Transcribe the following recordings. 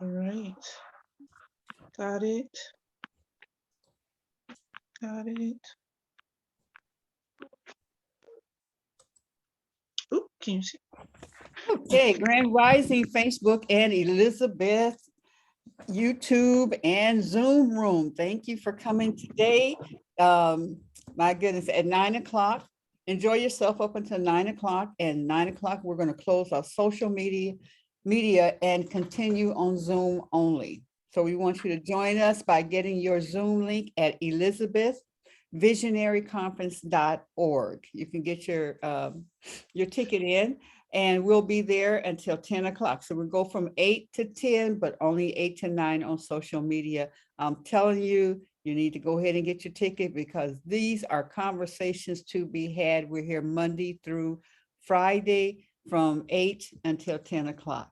All right. Got it. Got it. Oop, can you see? Okay, Grand Rising, Facebook and Elizabeth, YouTube and Zoom room. Thank you for coming today. My goodness, at 9 o'clock, enjoy yourself up until 9 o'clock. And 9 o'clock, we're going to close our social media and continue on Zoom only. So we want you to join us by getting your Zoom link at elizabethvisionaryconference.org. You can get your ticket in, and we'll be there until 10 o'clock. So we'll go from 8 to 10, but only 8 to 9 on social media. I'm telling you, you need to go ahead and get your ticket because these are conversations to be had. We're here Monday through Friday from 8 until 10 o'clock.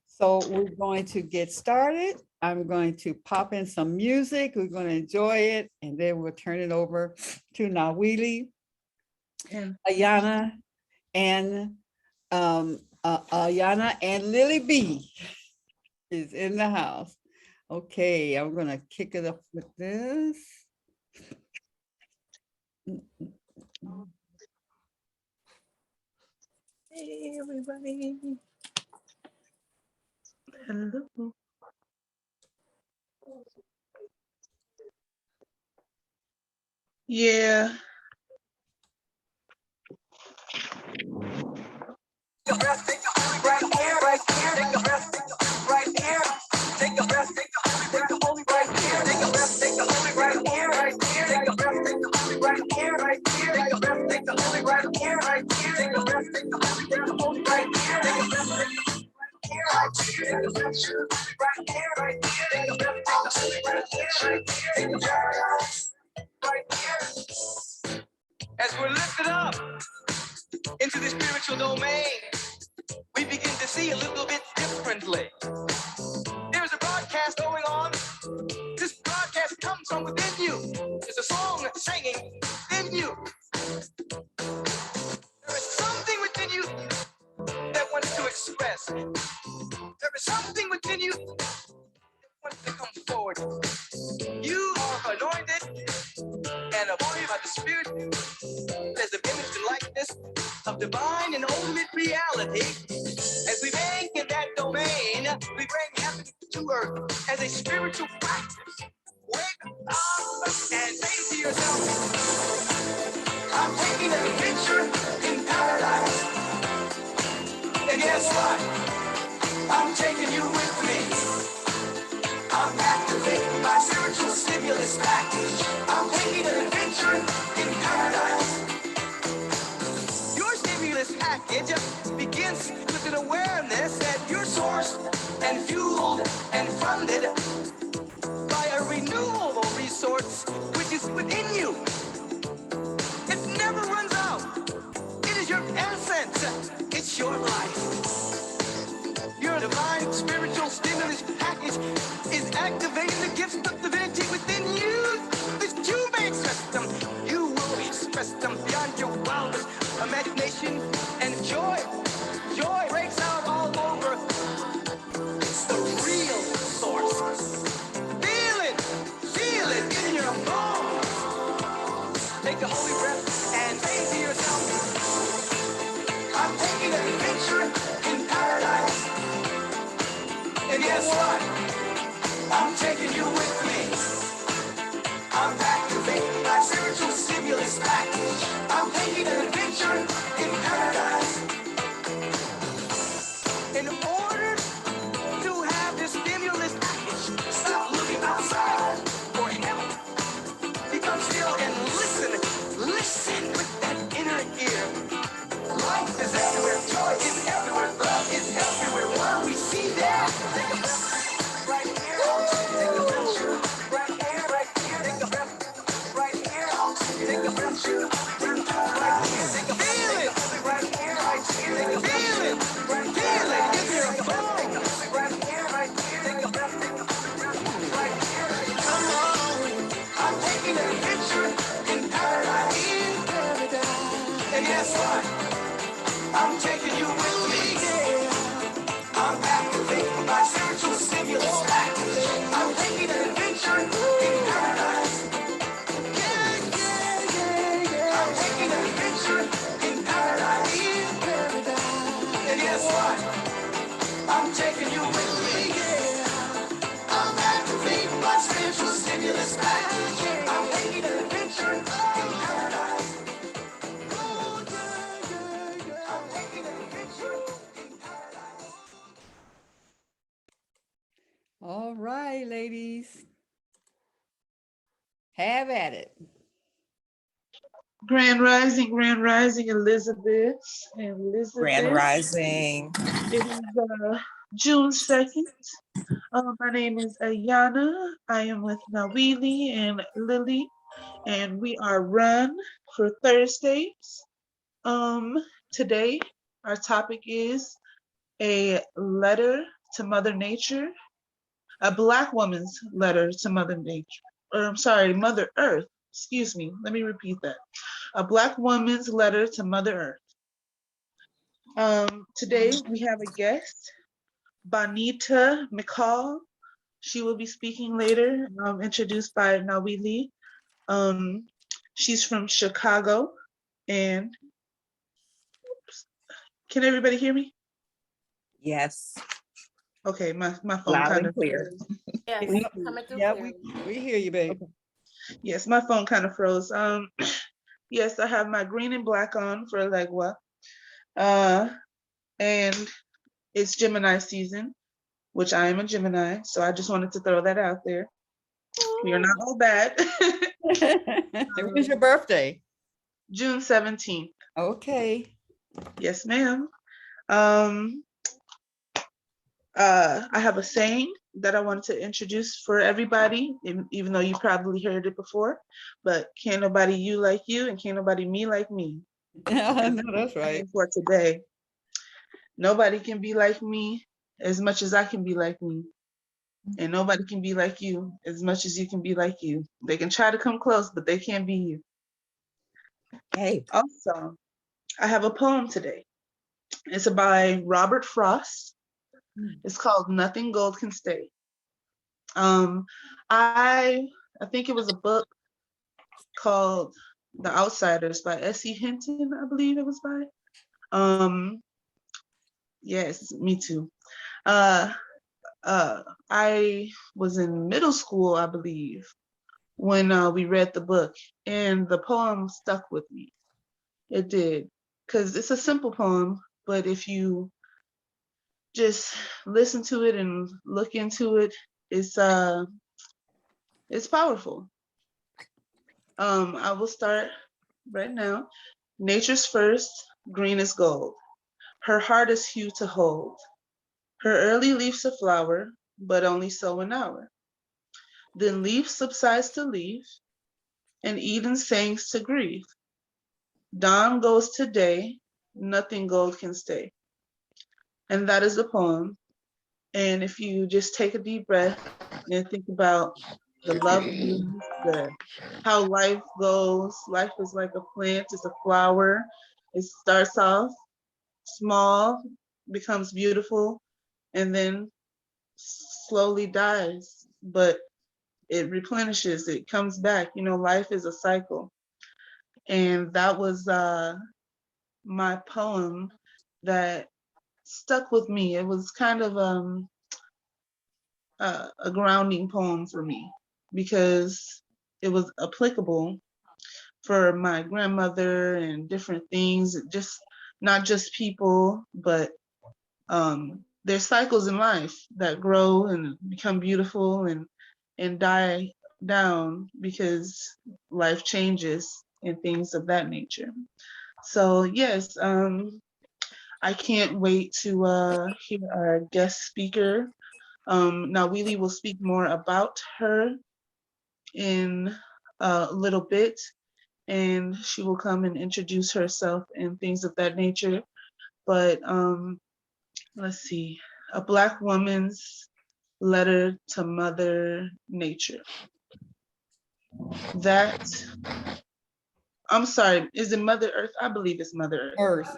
So we're going to get started. I'm going to pop in some music. We're going to enjoy it, and then we'll turn it over to Nawili, Ayana, and Lillie B is in the house. Okay, I'm going to kick it up with this. Hey, everybody. Hello. Yeah. Take a breath, take a holy breath here, right here. Take a breath, take a holy right here. Take a breath, take a holy right here. Take a breath, take a holy right here, right here. Take a breath, take a holy right here, right here. Take a breath, take a holy right here, right here. Take a breath, take a holy right here. Take a breath, take a holy right here, right here. Take a breath, take a holy right here, right here. Take a breath, right here. As we're lifted up into the spiritual domain, we begin to see a little bit differently. There's a broadcast going on. This broadcast comes from within you. There's a song singing in you. There is something within you that wants to express. There is something within you that wants to come forward. You are anointed and appointed by the Spirit as the image and likeness of divine and ultimate reality. As we make in that domain, we bring heaven to earth as a spiritual practice. Wake up and say to yourself, I'm taking an adventure in paradise. And guess what? I'm taking you with me. I'm activating my spiritual stimulus package. I'm taking an adventure in paradise. Your stimulus package begins with an awareness that you're sourced and fueled and funded by a renewable resource which is within you. It never runs out. It is your essence. It's your life. Your divine spiritual stimulus package is activating the gifts of divinity within you. That you may express them. You will express them beyond your wildest imagination and joy. Joy breaks out all over. It's the real source. Feel it in your bones. Take a holy breath and say to yourself, I'm taking an adventure in paradise. And guess what? I'm taking you with me. I'm activating my spiritual stimulus package. I'm taking an adventure in paradise. In order to have this stimulus package, stop looking outside for help. Become still and listen with that inner ear. Life is everywhere, joy is everywhere, love is everywhere. What we see there. Take a breath right here. Take a breath right here, right here. Take a breath right here. Take a breath right here. Take a breath. Feel it. ladies. Have at it. Grand Rising, Elizabeth. Grand Elizabeth. Rising. It is June 2nd. My name is Ayana. I am with Nawili and Lillie, and we are run for Thursdays. Today, our topic is a letter to Mother Nature, a Black woman's letter to Mother Nature, or I'm sorry, Mother Earth. Excuse me, let me repeat that. A Black woman's letter to Mother Earth. Today we have a guest, Bonita McCall. She will be speaking later, introduced by Nawili. She's from Chicago, and can everybody hear me? Yes. Okay, my phone Loud kind and of clear. Yes, Yep. coming through Yeah, clearly. we hear you, babe. Okay. Yes, my phone kind of froze. Yes, I have my green and black on for Legua. And it's Gemini season, which I am a Gemini, so I just wanted to throw that out there. We are not all bad. When's your birthday? June 17th. Okay. Yes, ma'am. I have a saying that I wanted to introduce for everybody, even though you probably heard it before, but can't nobody you like you and can't nobody me like me. No, that's right. For today, nobody can be like me as much as I can be like me. And nobody can be like you as much as you can be like you. They can try to come close, but they can't be you. Hey. Also, I have a poem today. It's by Robert Frost. It's called Nothing Gold Can Stay. I think it was a book called The Outsiders by S.E. Hinton, I believe it was by. Yes, me too. I was in middle school, I believe, when we read the book, and the poem stuck with me. It did, because it's a simple poem, but if you just listen to it and look into it, it's powerful. I will start right now. Nature's first, green is gold. Her heart is hue to hold. Her early leaves a flower, but only so an hour. Then leaf subsides to leaf, and Eden sinks to grief. Dawn goes to day, nothing gold can stay. And that is the poem. And if you just take a deep breath and think about the loveliness, how life goes, life is like a plant, it's a flower. It starts off small, becomes beautiful, and then slowly dies, but it replenishes, it comes back. You know, life is a cycle. And that was my poem that stuck with me. It was kind of a grounding poem for me because it was applicable for my grandmother and different things, just not just people, but there's cycles in life that grow and become beautiful and die down because life changes and things of that nature. So yes, I can't wait to hear our guest speaker. Now Willie will speak more about her in a little bit, and she will come and introduce herself and things of that nature. But let's see, a Black woman's letter to Mother Nature. That, I'm sorry, is it Mother Earth? I believe it's Mother Earth. Earth.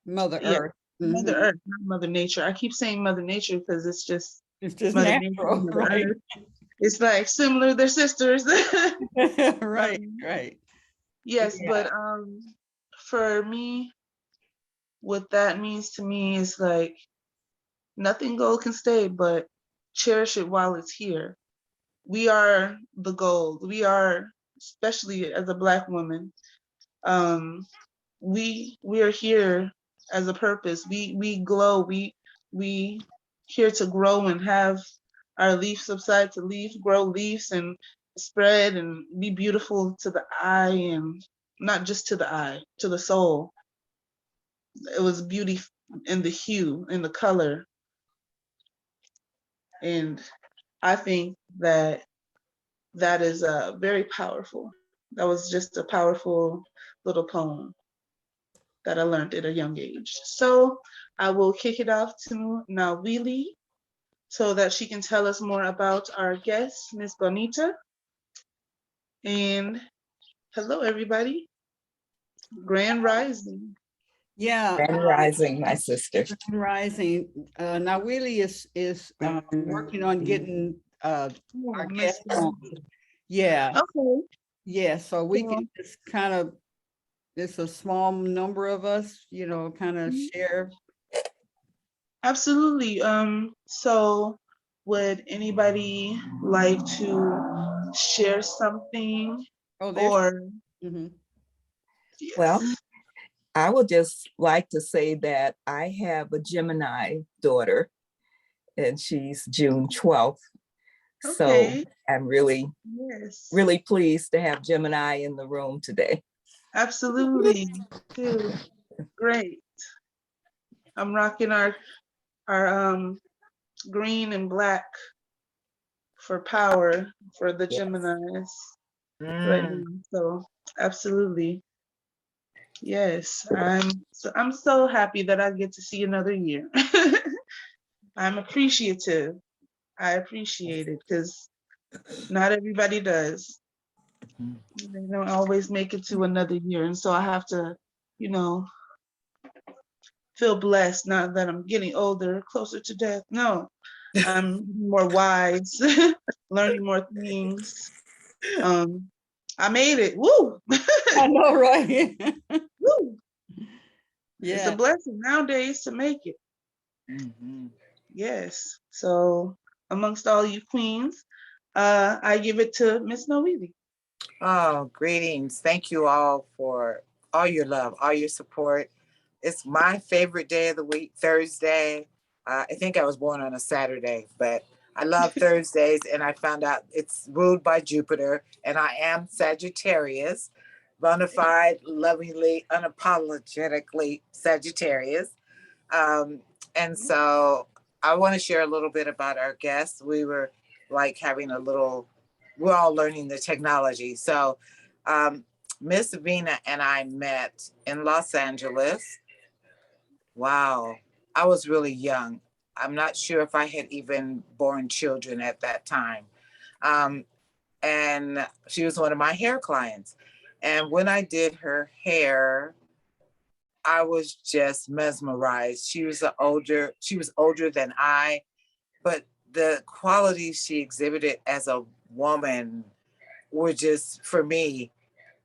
Mother Yeah, Earth. Mother Earth, not Mother Nature. I keep saying Mother Nature because it's just Mother Nature, natural, Mother right? Earth. It's like similar, they're sisters. Right, right. Yes, Yeah. but for me, what that means to me is like nothing gold can stay, but cherish it while it's here. We are the gold. We are, especially as a Black woman, we are here as a purpose. We glow. We here to grow and have our leaf subside to leaf, grow leaves and spread and be beautiful to the eye, and not just to the eye, to the soul. It was beauty in the hue, in the color. And I think that that is very powerful. That was just a powerful little poem that I learned at a young age. So I will kick it off to Nawili so that she can tell us more about our guest, Miss Bonita. And hello, everybody. Grand Rising. Yeah, Grand Rising, my sister. Grand Rising. Nawili is working on getting Oh, our Miss guest on. Yeah, Okay. yeah. So we So, can just kind of, it's a small number of us, kind of mhm, share. absolutely. So would anybody like to share something Oh, there's. or Mhm. Well, yes. I would just like to say that I have a Gemini daughter, and she's June 12th. So Okay. I'm really, Yes. really pleased to have Gemini in the room today. Absolutely. Too. Great. I'm rocking our green and black for power for the Yes. Geminis right Mm. now. So absolutely. Yes. I'm so happy that I get to see another year. I'm appreciative. I appreciate it because not everybody does. They don't always make it to another year. And so I have to, you know, feel blessed now that I'm getting older, closer to death. No, I'm more wise, learning more things. Um, I made it. Woo! I know, right? Woo! It's a Yeah. blessing nowadays to make it. Mhm. Yes. So amongst all you queens, I give it to Miss Noeli. Oh, greetings. Thank you all for all your love, all your support. It's my favorite day of the week, Thursday. I think I was born on a Saturday, but I love Thursdays, and I found out it's ruled by Jupiter, and I am Sagittarius, bona fide, lovingly, unapologetically Sagittarius. Um, and so I want to share a little bit about our guests. We were like having a little, we're all learning the technology. So Miss Vina and I met in Los Angeles. Wow. I was really young. I'm not sure if I had even born children at that time. Um, and she was one of my hair clients. And when I did her hair, I was just mesmerized. She was older than I, but the qualities she exhibited as a woman were just, for me,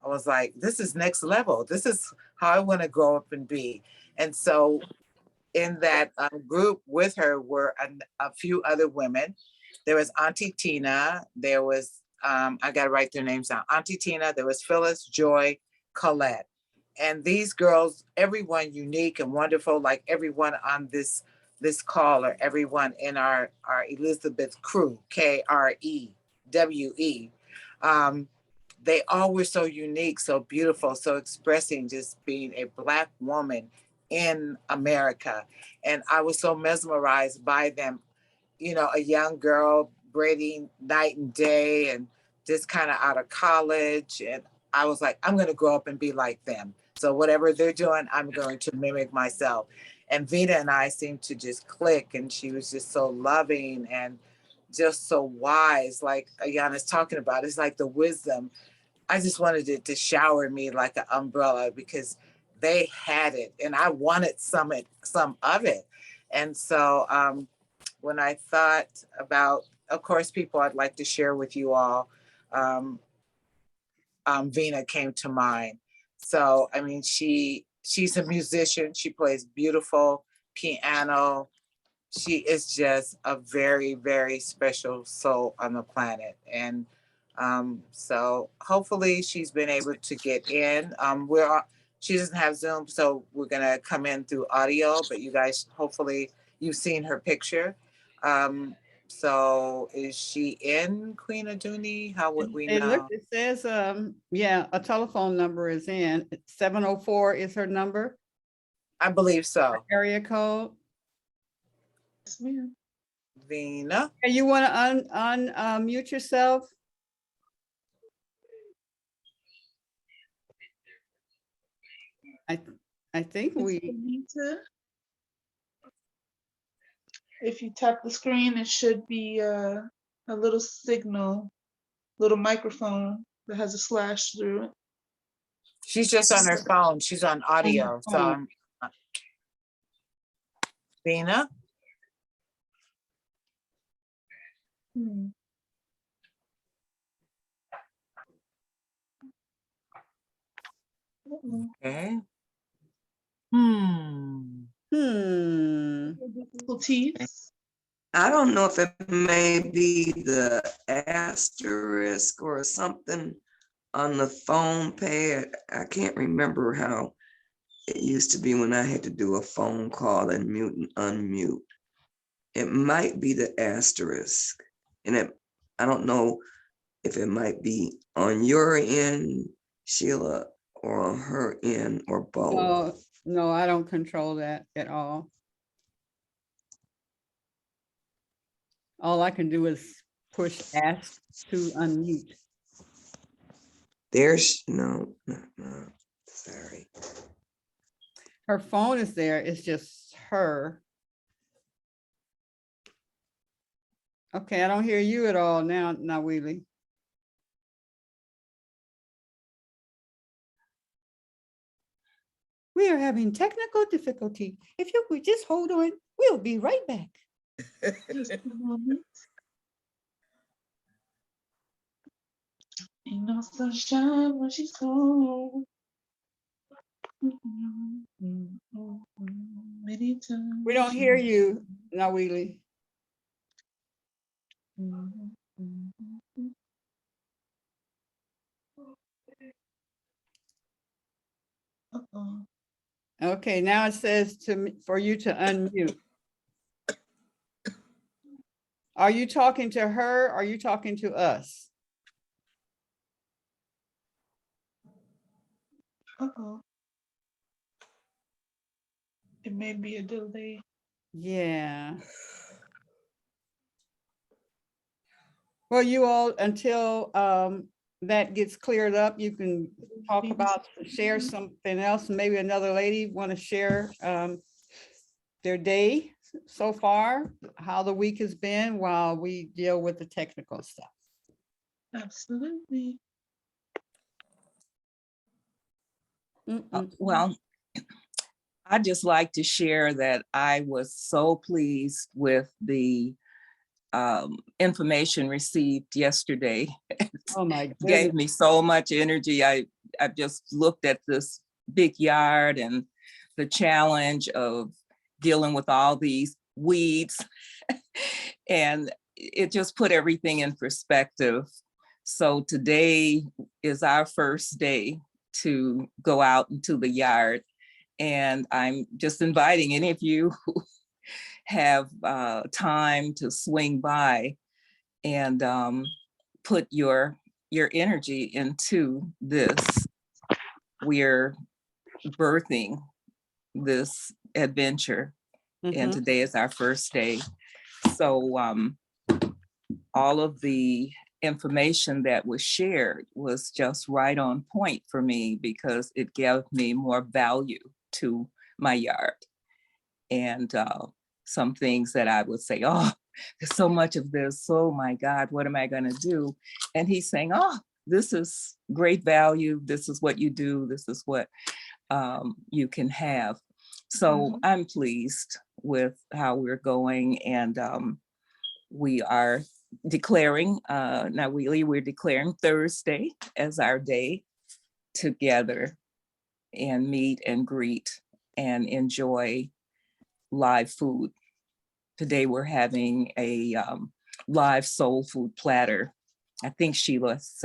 I was like, this is next level. This is how I want to grow up and be. And so in that group with her were a few other women. There was Auntie Tina. There was, I got to write their names down. Auntie Tina, there was Phyllis, Joy, Colette. And these girls, everyone unique and wonderful, like everyone on this call or everyone in our Elizabeth crew, KREWE. Um, they all were so unique, so beautiful, so expressing just being a Black woman in America. And I was so mesmerized by them, a young girl braiding night and day and just kind of out of college. And I was like, I'm going to grow up and be like them. So whatever they're doing, I'm going to mimic myself. And Vita and I seemed to just click, and she was just so loving and just so wise, like Ayana's talking about. It's like the wisdom. I just wanted it to shower me like an umbrella because they had it and I wanted some of it. And so when I thought about, of course, people I'd like to share with you all, um, Vina came to mind. So, I mean, she's a musician. She plays beautiful piano. She is just a very, very special soul on the planet. And so hopefully she's been able to get in. She doesn't have Zoom, so we're gonna come in through audio, but you guys, hopefully you've seen her picture. Um, So is she in Queen Aduni? How would we It look, know? it says, yeah, a telephone number is in. 704 is her number, I believe so. area code. Yes, ma'am. Vina. And you want to unmute yourself? I think It's we, Anita. If you tap the screen, it should be a little signal, little microphone that has a slash through it. She's just on her phone. She's on audio. So phone. Vina. Hmm. Uh-oh. Okay. Difficulties. I don't know if it may be the asterisk or something on the phone pad. I can't remember how it used to be when I had to do a phone call and mute and unmute. It might be the asterisk. And I don't know if it might be on your end, Sheila, or on her end, or both. No, I don't control that at all. All I can do is push ask to unmute. There's no, sorry. Her phone is there, it's just her. Okay, I don't hear you at all now, Nawili. We are having technical difficulty. If you could just hold on, we'll be right back. Just a moment. Ain't no sunshine when she's home. Many times. We don't hear you, Nawili. Uh-oh. Okay, now it says for you to unmute. Are you talking to her? Or are you talking to us? Uh-oh. It may be a delay. Yeah. Well, you all, until that gets cleared up, you can talk about, share something else. Maybe another lady want to share their day so far, how the week has been while we deal with the technical stuff. Absolutely. Well, I'd just like to share that I was so pleased with the information received yesterday. Oh my goodness. Gave me so much energy. I just looked at this big yard and the challenge of dealing with all these weeds and it just put everything in perspective. So today is our first day to go out into the yard, and I'm just inviting any of you who have time to swing by and put your energy into this. We're birthing this adventure, and today is our first day. So all of the information that was shared was just right on point for me because it gave me more value to my yard. And some things that I would say, oh, there's so much of this, oh my God, what am I gonna do? And he's saying, oh, this is great value, this is what you do, this is what you can have. So I'm pleased with how we're going, and we are declaring, Nawili, we're declaring Thursday as our day together and meet and greet and enjoy live food. Today we're having a live soul food platter. I think Sheila's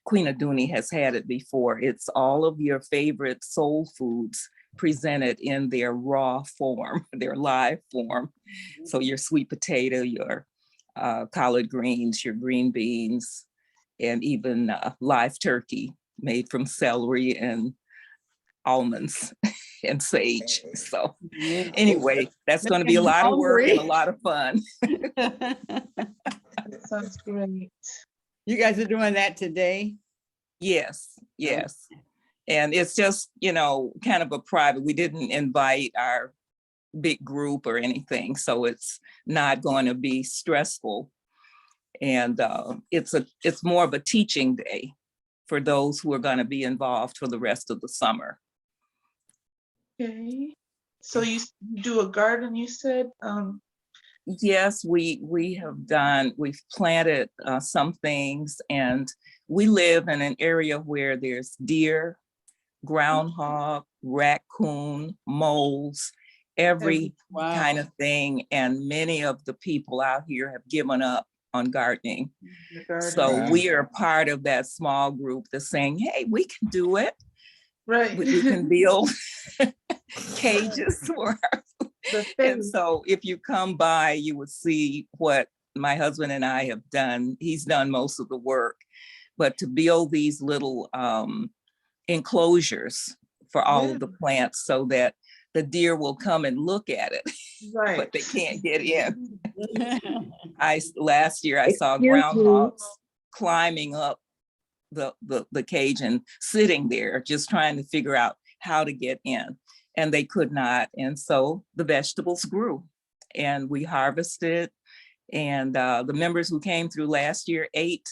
Queen Aduni has had it before. It's all of your favorite soul foods presented in their raw form, their live form. So your sweet potato, your collard greens, your green beans, and even live turkey made from celery and almonds and sage. So Yeah. anyway, that's going to be a Making me lot of work and a hungry. lot of fun. That sounds great. You guys are doing that today? Yes, yes. And it's just, you know, kind of a private, we didn't invite our big group or anything, so it's not going to be stressful. And it's more of a teaching day for those who are going to be involved for the rest of the summer. Okay. So you do a garden, you said? Yes, we've planted some things, and we live in an area where there's deer, groundhog, raccoon, moles, every Wow. kind of thing. And many of the people out here have given up on gardening. Your garden. So we are part of that small group that's saying, hey, we can do it. Right. We can build cages for our The and faith. so if you come by, you would see what my husband and I have done. He's done most of the work, but to build these little enclosures for all of the plants so that the deer will come and look at it, Right. but they can't get in. Last year I saw Excuse me. groundhogs climbing up the cage and sitting there just trying to figure out how to get in. And they could not. And so the vegetables grew and we harvested. And the members who came through last year ate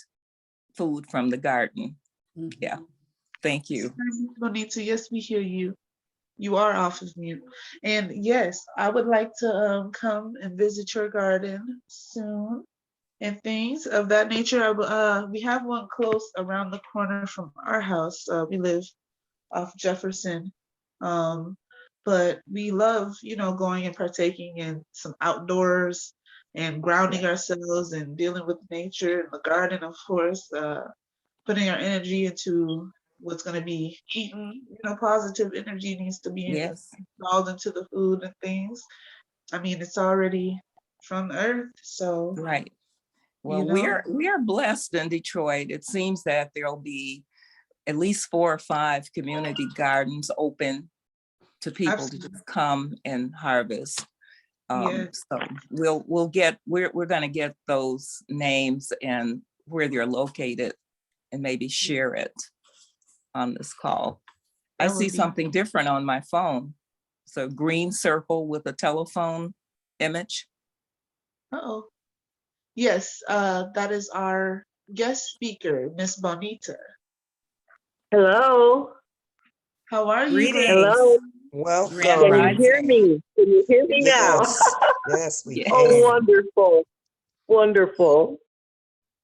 food from the garden. Yeah, thank you. Bonita, yes, we hear you. You are off of mute. And yes, I would like to come and visit your garden soon and things of that nature. We have one close around the corner from our house. We live off Jefferson. But we love, you know, going and partaking in some outdoors and grounding ourselves and dealing with nature and the garden, of course, putting our energy into what's going to be eaten. You know, positive energy needs to be installed into the food and things. I mean, it's already from the earth, so right. Well, you know. we are blessed in Detroit. It seems that there'll be at least 4 or 5 community gardens open to people to just come and harvest. So we're going to get those names and where they're located and maybe share it on this call. I see something different on my phone. So green circle with a telephone image. Uh-oh. Yes, that is our guest speaker, Miss Bonita. Hello. How are you? Greetings. Hello. Welcome. Can you hear me? Can you hear me now? Yes, we can. Oh, wonderful. Wonderful.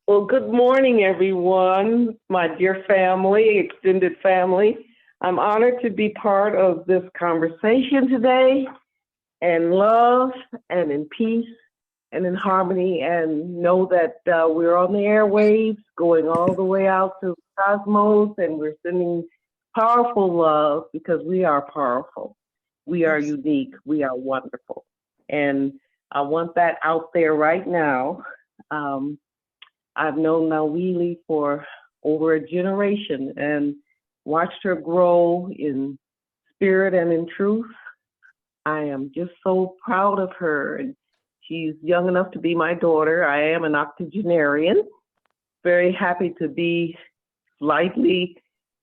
Well, good morning, everyone, my dear family, extended family. I'm honored to be part of this conversation today, and love and in peace and in harmony, and know that we're on the airwaves going all the way out to the cosmos, and we're sending powerful love because we are powerful. We are unique. We are wonderful. And I want that out there right now. I've known Nawili for over a generation and watched her grow in spirit and in truth. I am just so proud of her. And she's young enough to be my daughter. I am an octogenarian. Very happy to be slightly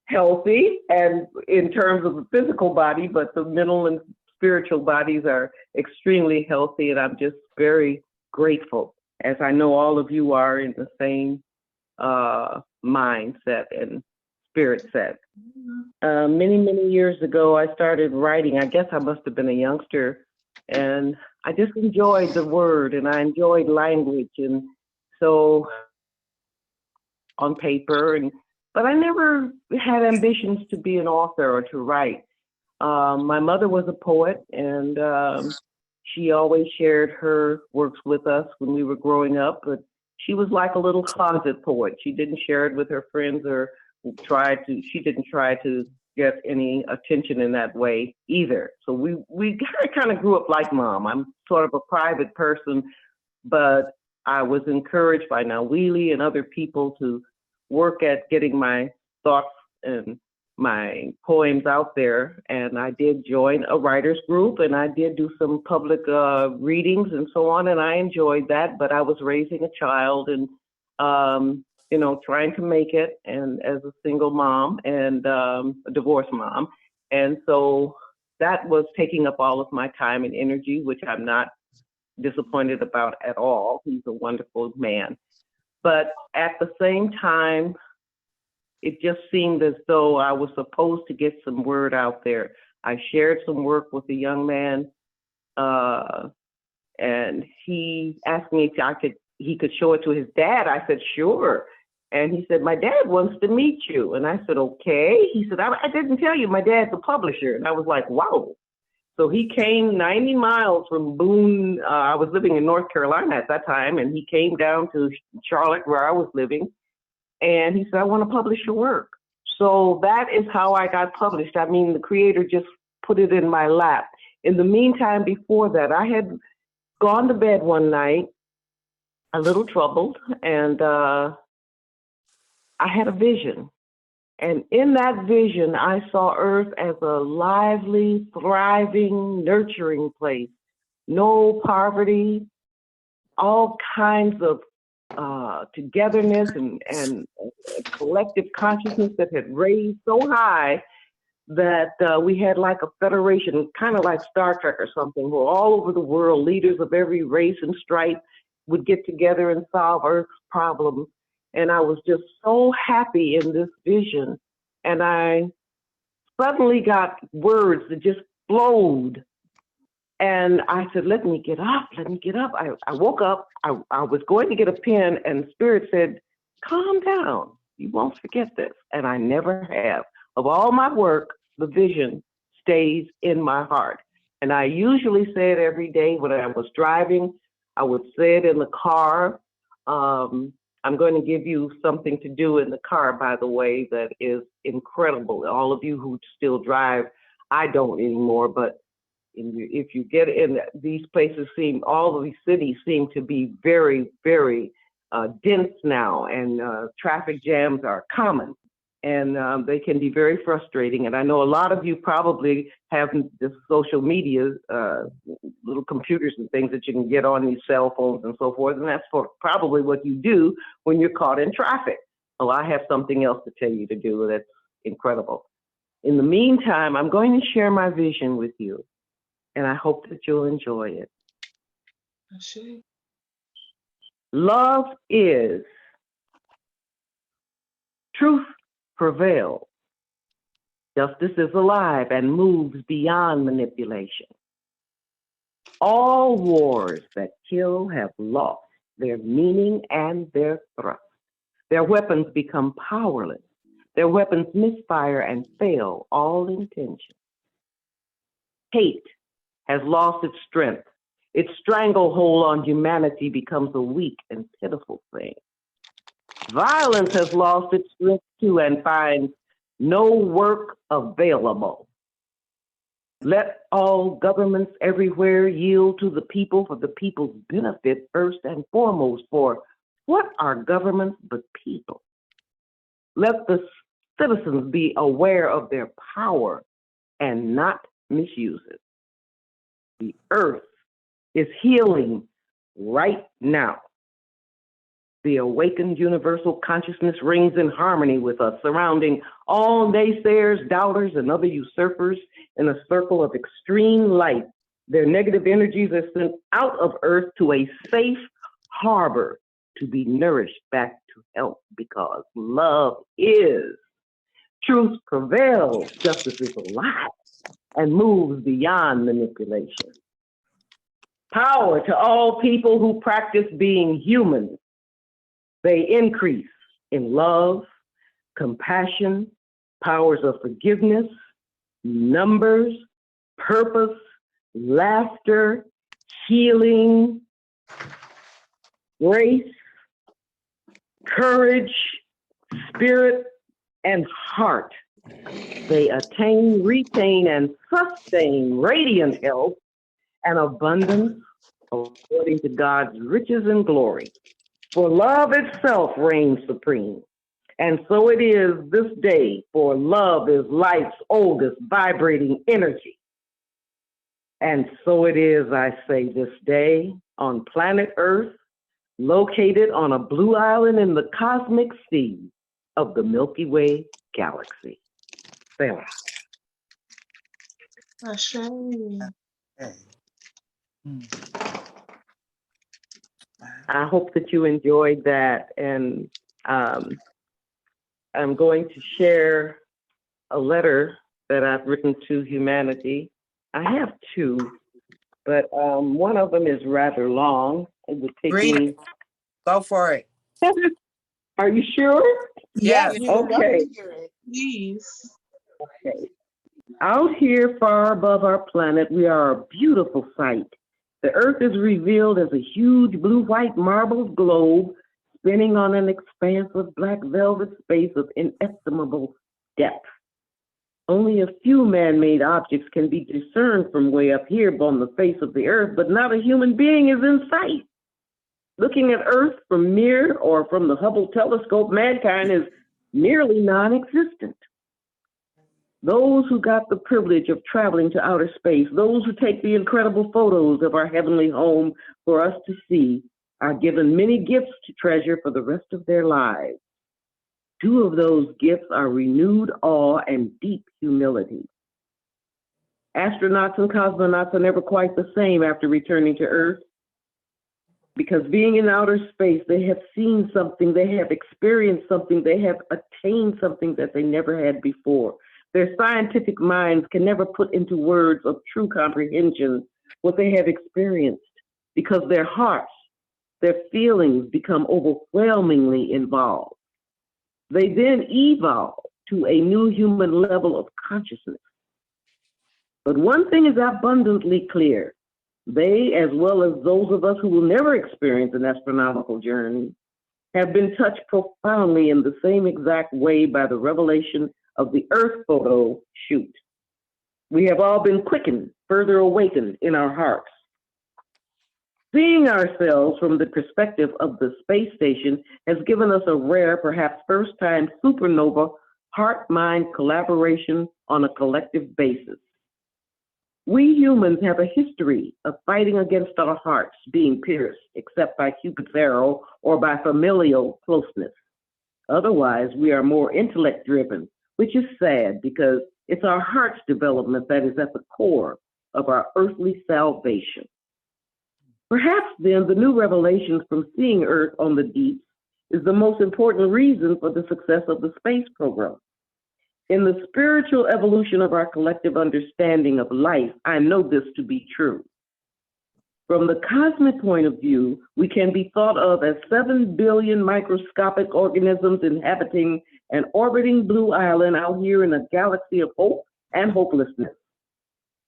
healthy and in terms of the physical body, but the mental and spiritual bodies are extremely healthy. And I'm just very grateful, as I know all of you are in the same mindset and spirit set. Many, many years ago, I started writing. I guess I must have been a youngster. And I just enjoyed the word and I enjoyed language. And so on paper, but I never had ambitions to be an author or to write. My mother was a poet, and she always shared her works with us when we were growing up, but she was like a little closet poet. She didn't share it with her friends or she didn't try to get any attention in that way either. So we kind of grew up like Mom. I'm sort of a private person, but I was encouraged by Nawili and other people to work at getting my thoughts and my poems out there. And I did join a writers group, and I did do some public readings and so on, and I enjoyed that. But I was raising a child and, you know, trying to make it, and as a single mom and a divorced mom. And so that was taking up all of my time and energy, which I'm not disappointed about at all. He's a wonderful man. But at the same time, it just seemed as though I was supposed to get some word out there. I shared some work with a young man, and he asked me if he could show it to his dad. I said, sure. And he said, my dad wants to meet you. And I said, okay. He said, I didn't tell you my dad's a publisher. And I was like, wow. So he came 90 miles from Boone. I was living in North Carolina at that time, and he came down to Charlotte where I was living. And he said, I want to publish your work. So that is how I got published. I mean, the creator just put it in my lap. In the meantime, before that, I had gone to bed one night, a little troubled, and I had a vision. And in that vision, I saw Earth as a lively, thriving, nurturing place. No poverty, all kinds of togetherness and collective consciousness that had raised so high that we had like a federation, kind of like Star Trek or something, where all over the world, leaders of every race and stripe would get together and solve Earth's problems. And I was just so happy in this vision. And I suddenly got words that just flowed. And I said, let me get up, let me get up. I woke up, I was going to get a pen, and Spirit said, calm down, you won't forget this. And I never have. Of all my work, the vision stays in my heart. And I usually say it every day when I was driving. I would say it in the car. I'm going to give you something to do in the car, by the way, that is incredible. All of you who still drive, I don't anymore, but if you get in these places, all of these cities seem to be very, very dense now, and traffic jams are common, and they can be very frustrating. And I know a lot of you probably have the social media, little computers and things that you can get on these cell phones and so forth, and that's probably what you do when you're caught in traffic. Well, I have something else to tell you to do that's incredible. In the meantime, I'm going to share my vision with you, and I hope that you'll enjoy it. Love is, truth prevails, justice is alive and moves beyond manipulation. All wars that kill have lost their meaning and their thrust. Their weapons become powerless. Their weapons misfire and fail all intention. Hate has lost its strength. Its stranglehold on humanity becomes a weak and pitiful thing. Violence has lost its strength too and finds no work available. Let all governments everywhere yield to the people for the people's benefit first and foremost, for what are governments but people? Let the citizens be aware of their power and not misuse it. The earth is healing right now. The awakened universal consciousness rings in harmony with us, surrounding all naysayers, doubters, and other usurpers in a circle of extreme light. Their negative energies are sent out of earth to a safe harbor to be nourished back to health, because love is. Truth prevails, justice is alive, and moves beyond manipulation. Power to all people who practice being human. They increase in love, compassion, powers of forgiveness, numbers, purpose, laughter, healing, grace, courage, spirit, and heart. They attain, retain, and sustain radiant health and abundance, according to God's riches and glory. For love itself reigns supreme. And so it is this day, for love is life's oldest vibrating energy. And so it is, I say, this day on planet Earth, located on a blue island in the cosmic sea of the Milky Way galaxy. Selah. Ashe. Okay. I hope that you enjoyed that. And I'm going to share a letter that I've written to humanity. I have two, but one of them is rather long. It would take Read me. it. Go for it. Are you sure? Yes. Yes. Okay. Please. Okay. Out here far above our planet, we are a beautiful sight. The Earth is revealed as a huge blue-white marble globe spinning on an expanse of black velvet space of inestimable depth. Only a few man-made objects can be discerned from way up here on the face of the Earth, but not a human being is in sight. Looking at Earth from near or from the Hubble telescope, mankind is nearly non-existent. Those who got the privilege of traveling to outer space, those who take the incredible photos of our heavenly home for us to see, are given many gifts to treasure for the rest of their lives. Two of those gifts are renewed awe and deep humility. Astronauts and cosmonauts are never quite the same after returning to Earth, because being in outer space, they have seen something, they have experienced something, they have attained something that they never had before. Their scientific minds can never put into words of true comprehension what they have experienced, because their hearts, their feelings become overwhelmingly involved. They then evolve to a new human level of consciousness. But one thing is abundantly clear. They, as well as those of us who will never experience an astronomical journey, have been touched profoundly in the same exact way by the revelation of the Earth photo shoot. We have all been quickened, further awakened in our hearts. Seeing ourselves from the perspective of the space station has given us a rare, perhaps first-time supernova heart-mind collaboration on a collective basis. We humans have a history of fighting against our hearts being pierced, except by Cupid's arrow or by familial closeness. Otherwise, we are more intellect-driven, which is sad because it's our heart's development that is at the core of our earthly salvation. Perhaps then the new revelations from seeing Earth on the deep is the most important reason for the success of the space program. In the spiritual evolution of our collective understanding of life, I know this to be true. From the cosmic point of view, we can be thought of as 7 billion microscopic organisms inhabiting an orbiting blue island out here in a galaxy of hope and hopelessness.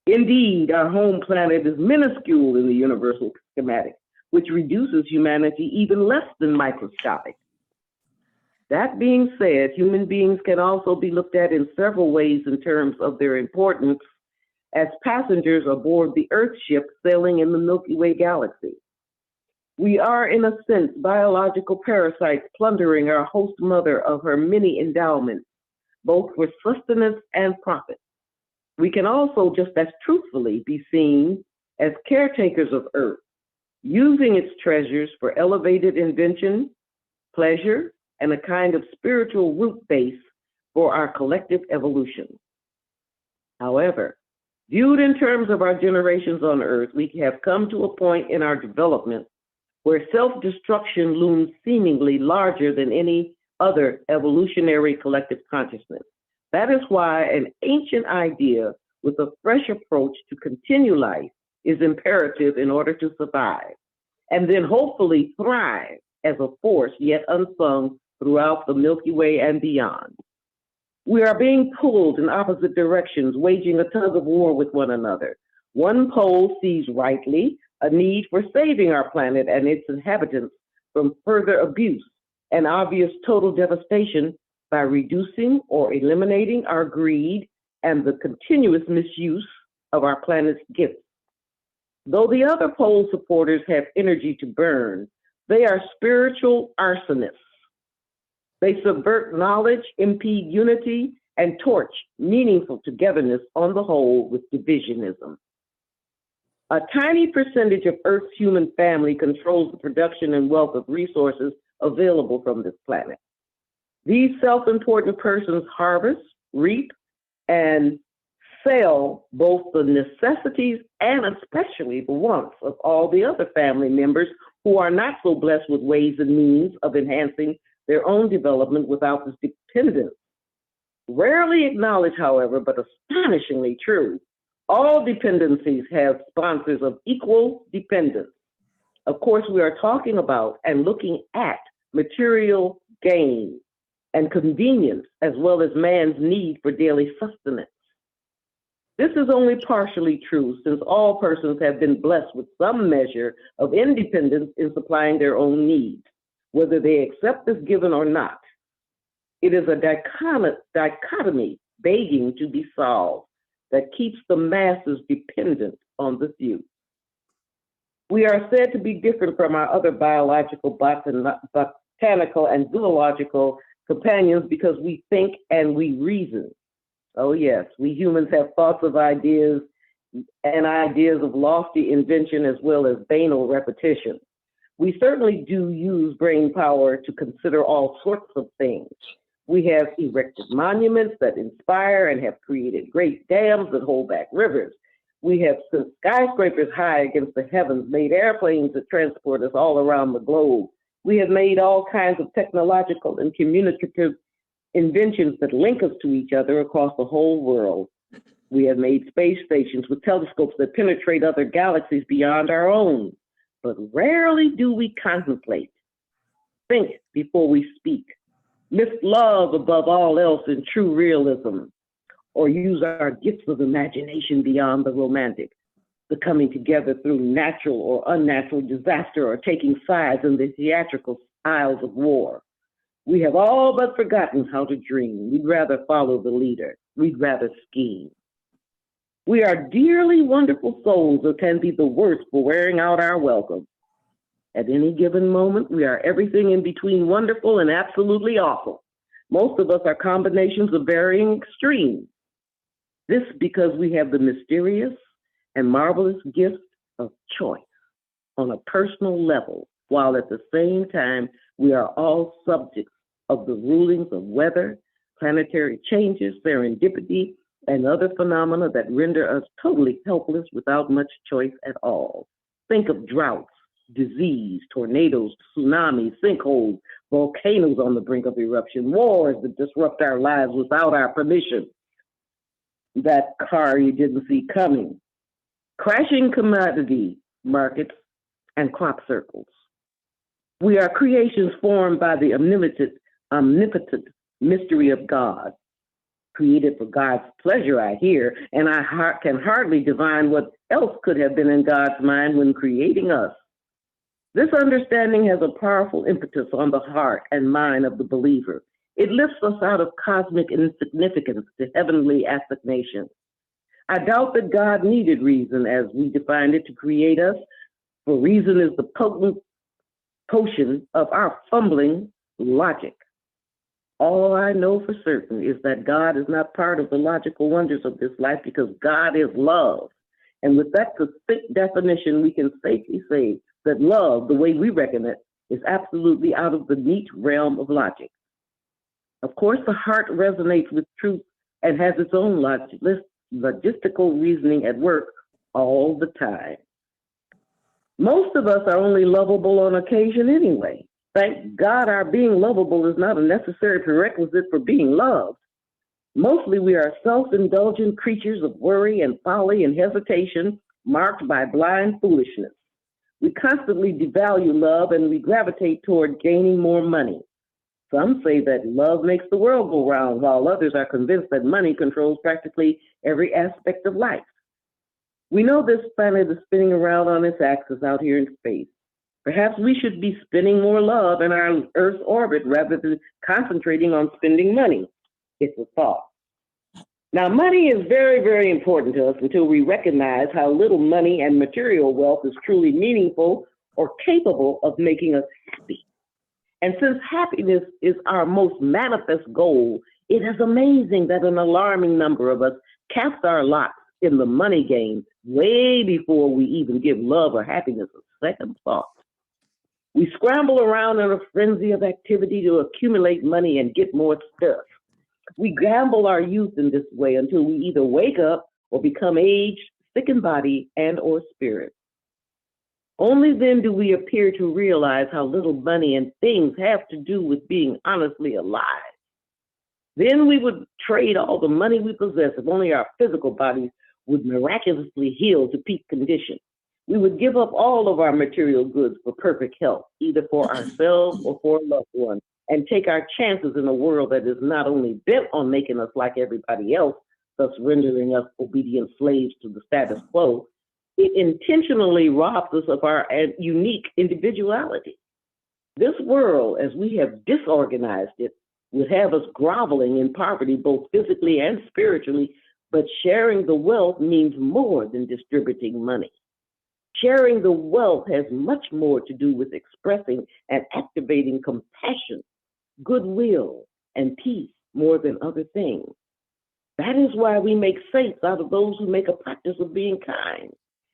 Indeed, our home planet is minuscule in the universal schematic, which reduces humanity even less than microscopic. That being said, human beings can also be looked at in several ways in terms of their importance as passengers aboard the Earth ship sailing in the Milky Way galaxy. We are, in a sense, biological parasites plundering our host mother of her many endowments, both for sustenance and profit. We can also just as truthfully be seen as caretakers of Earth, using its treasures for elevated invention, pleasure, and a kind of spiritual root base for our collective evolution. However, viewed in terms of our generations on Earth, we have come to a point in our development where self-destruction looms seemingly larger than any other evolutionary collective consciousness. That is why an ancient idea with a fresh approach to continue life is imperative in order to survive, and then hopefully thrive as a force yet unsung throughout the Milky Way and beyond. We are being pulled in opposite directions, waging a tug of war with one another. One pole sees rightly a need for saving our planet and its inhabitants from further abuse and obvious total devastation by reducing or eliminating our greed and the continuous misuse of our planet's gifts. Though the other pole supporters have energy to burn, they are spiritual arsonists. They subvert knowledge, impede unity, and torch meaningful togetherness on the whole with divisionism. A tiny percentage of Earth's human family controls the production and wealth of resources available from this planet. These self-important persons harvest, reap, and sell both the necessities and especially the wants of all the other family members who are not so blessed with ways and means of enhancing their own development without this dependence. Rarely acknowledged, however, but astonishingly true, all dependencies have sponsors of equal dependence. Of course, we are talking about and looking at material gain and convenience, as well as man's need for daily sustenance. This is only partially true, since all persons have been blessed with some measure of independence in supplying their own needs, whether they accept this given or not. It is a dichotomy begging to be solved that keeps the masses dependent on the few. We are said to be different from our other biological, botanical, and zoological companions because we think and we reason. Oh yes, we humans have thoughts of ideas and ideas of lofty invention as well as banal repetition. We certainly do use brain power to consider all sorts of things. We have erected monuments that inspire and have created great dams that hold back rivers. We have sent skyscrapers high against the heavens, made airplanes that transport us all around the globe. We have made all kinds of technological and communicative inventions that link us to each other across the whole world. We have made space stations with telescopes that penetrate other galaxies beyond our own. But rarely do we contemplate, think before we speak, lift love above all else in true realism, or use our gifts of imagination beyond the romantic, the coming together through natural or unnatural disaster, or taking sides in the theatrical aisles of war. We have all but forgotten how to dream. We'd rather follow the leader. We'd rather scheme. We are dearly wonderful souls that can be the worst for wearing out our welcome. At any given moment, we are everything in between wonderful and absolutely awful. Most of us are combinations of varying extremes. This because we have the mysterious and marvelous gift of choice on a personal level, while at the same time, we are all subjects of the rulings of weather, planetary changes, serendipity, and other phenomena that render us totally helpless without much choice at all. Think of droughts, disease, tornadoes, tsunamis, sinkholes, volcanoes on the brink of eruption, wars that disrupt our lives without our permission, that car you didn't see coming, crashing commodity markets, and crop circles. We are creations formed by the omnipotent mystery of God, created for God's pleasure, I hear, and I can hardly divine what else could have been in God's mind when creating us. This understanding has a powerful impetus on the heart and mind of the believer. It lifts us out of cosmic insignificance to heavenly assignation. I doubt that God needed reason as we defined it to create us, for reason is the potent potion of our fumbling logic. All I know for certain is that God is not part of the logical wonders of this life because God is love. And with that succinct definition, we can safely say that love, the way we reckon it, is absolutely out of the neat realm of logic. Of course, the heart resonates with truth and has its own logistical reasoning at work all the time. Most of us are only lovable on occasion anyway. Thank God our being lovable is not a necessary prerequisite for being loved. Mostly we are self-indulgent creatures of worry and folly and hesitation, marked by blind foolishness. We constantly devalue love and we gravitate toward gaining more money. Some say that love makes the world go round, while others are convinced that money controls practically every aspect of life. We know this planet is spinning around on its axis out here in space. Perhaps we should be spending more love in our Earth's orbit rather than concentrating on spending money. It's a thought. Now, money is very, very important to us until we recognize how little money and material wealth is truly meaningful or capable of making us happy. And since happiness is our most manifest goal, it is amazing that an alarming number of us cast our lots in the money game way before we even give love or happiness a second thought. We scramble around in a frenzy of activity to accumulate money and get more stuff. We gamble our youth in this way until we either wake up or become aged, sick in body and or spirit. Only then do we appear to realize how little money and things have to do with being honestly alive. Then we would trade all the money we possess if only our physical bodies would miraculously heal to peak condition. We would give up all of our material goods for perfect health, either for ourselves or for a loved one, and take our chances in a world that is not only bent on making us like everybody else, thus rendering us obedient slaves to the status quo. It intentionally robs us of our unique individuality. This world, as we have disorganized it, would have us groveling in poverty, both physically and spiritually, but sharing the wealth means more than distributing money. Sharing the wealth has much more to do with expressing and activating compassion, goodwill, and peace more than other things. That is why we make saints out of those who make a practice of being kind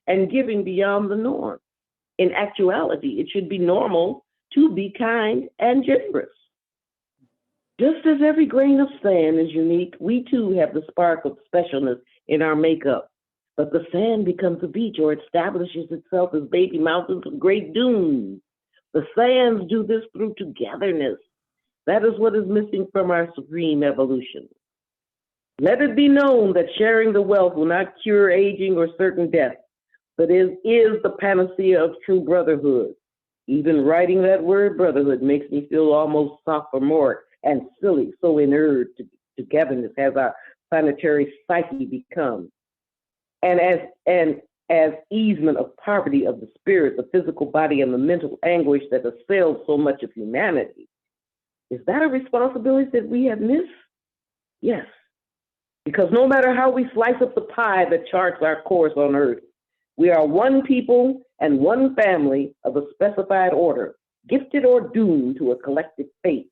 and giving beyond the norm. In actuality, it should be normal to be kind and generous. Just as every grain of sand is unique, we too have the spark of specialness in our makeup. But the sand becomes a beach or establishes itself as baby mountains and great dunes. The sands do this through togetherness. That is what is missing from our supreme evolution. Let it be known that sharing the wealth will not cure aging or certain death, but is the panacea of true brotherhood. Even writing that word brotherhood makes me feel almost sophomoric and silly, so inured to togetherness has our planetary psyche become. And as easement of poverty of the spirit, the physical body, and the mental anguish that assails so much of humanity. Is that a responsibility that we have missed? Yes, because no matter how we slice up the pie that charts our course on earth, we are one people and one family of a specified order, gifted or doomed to a collective fate,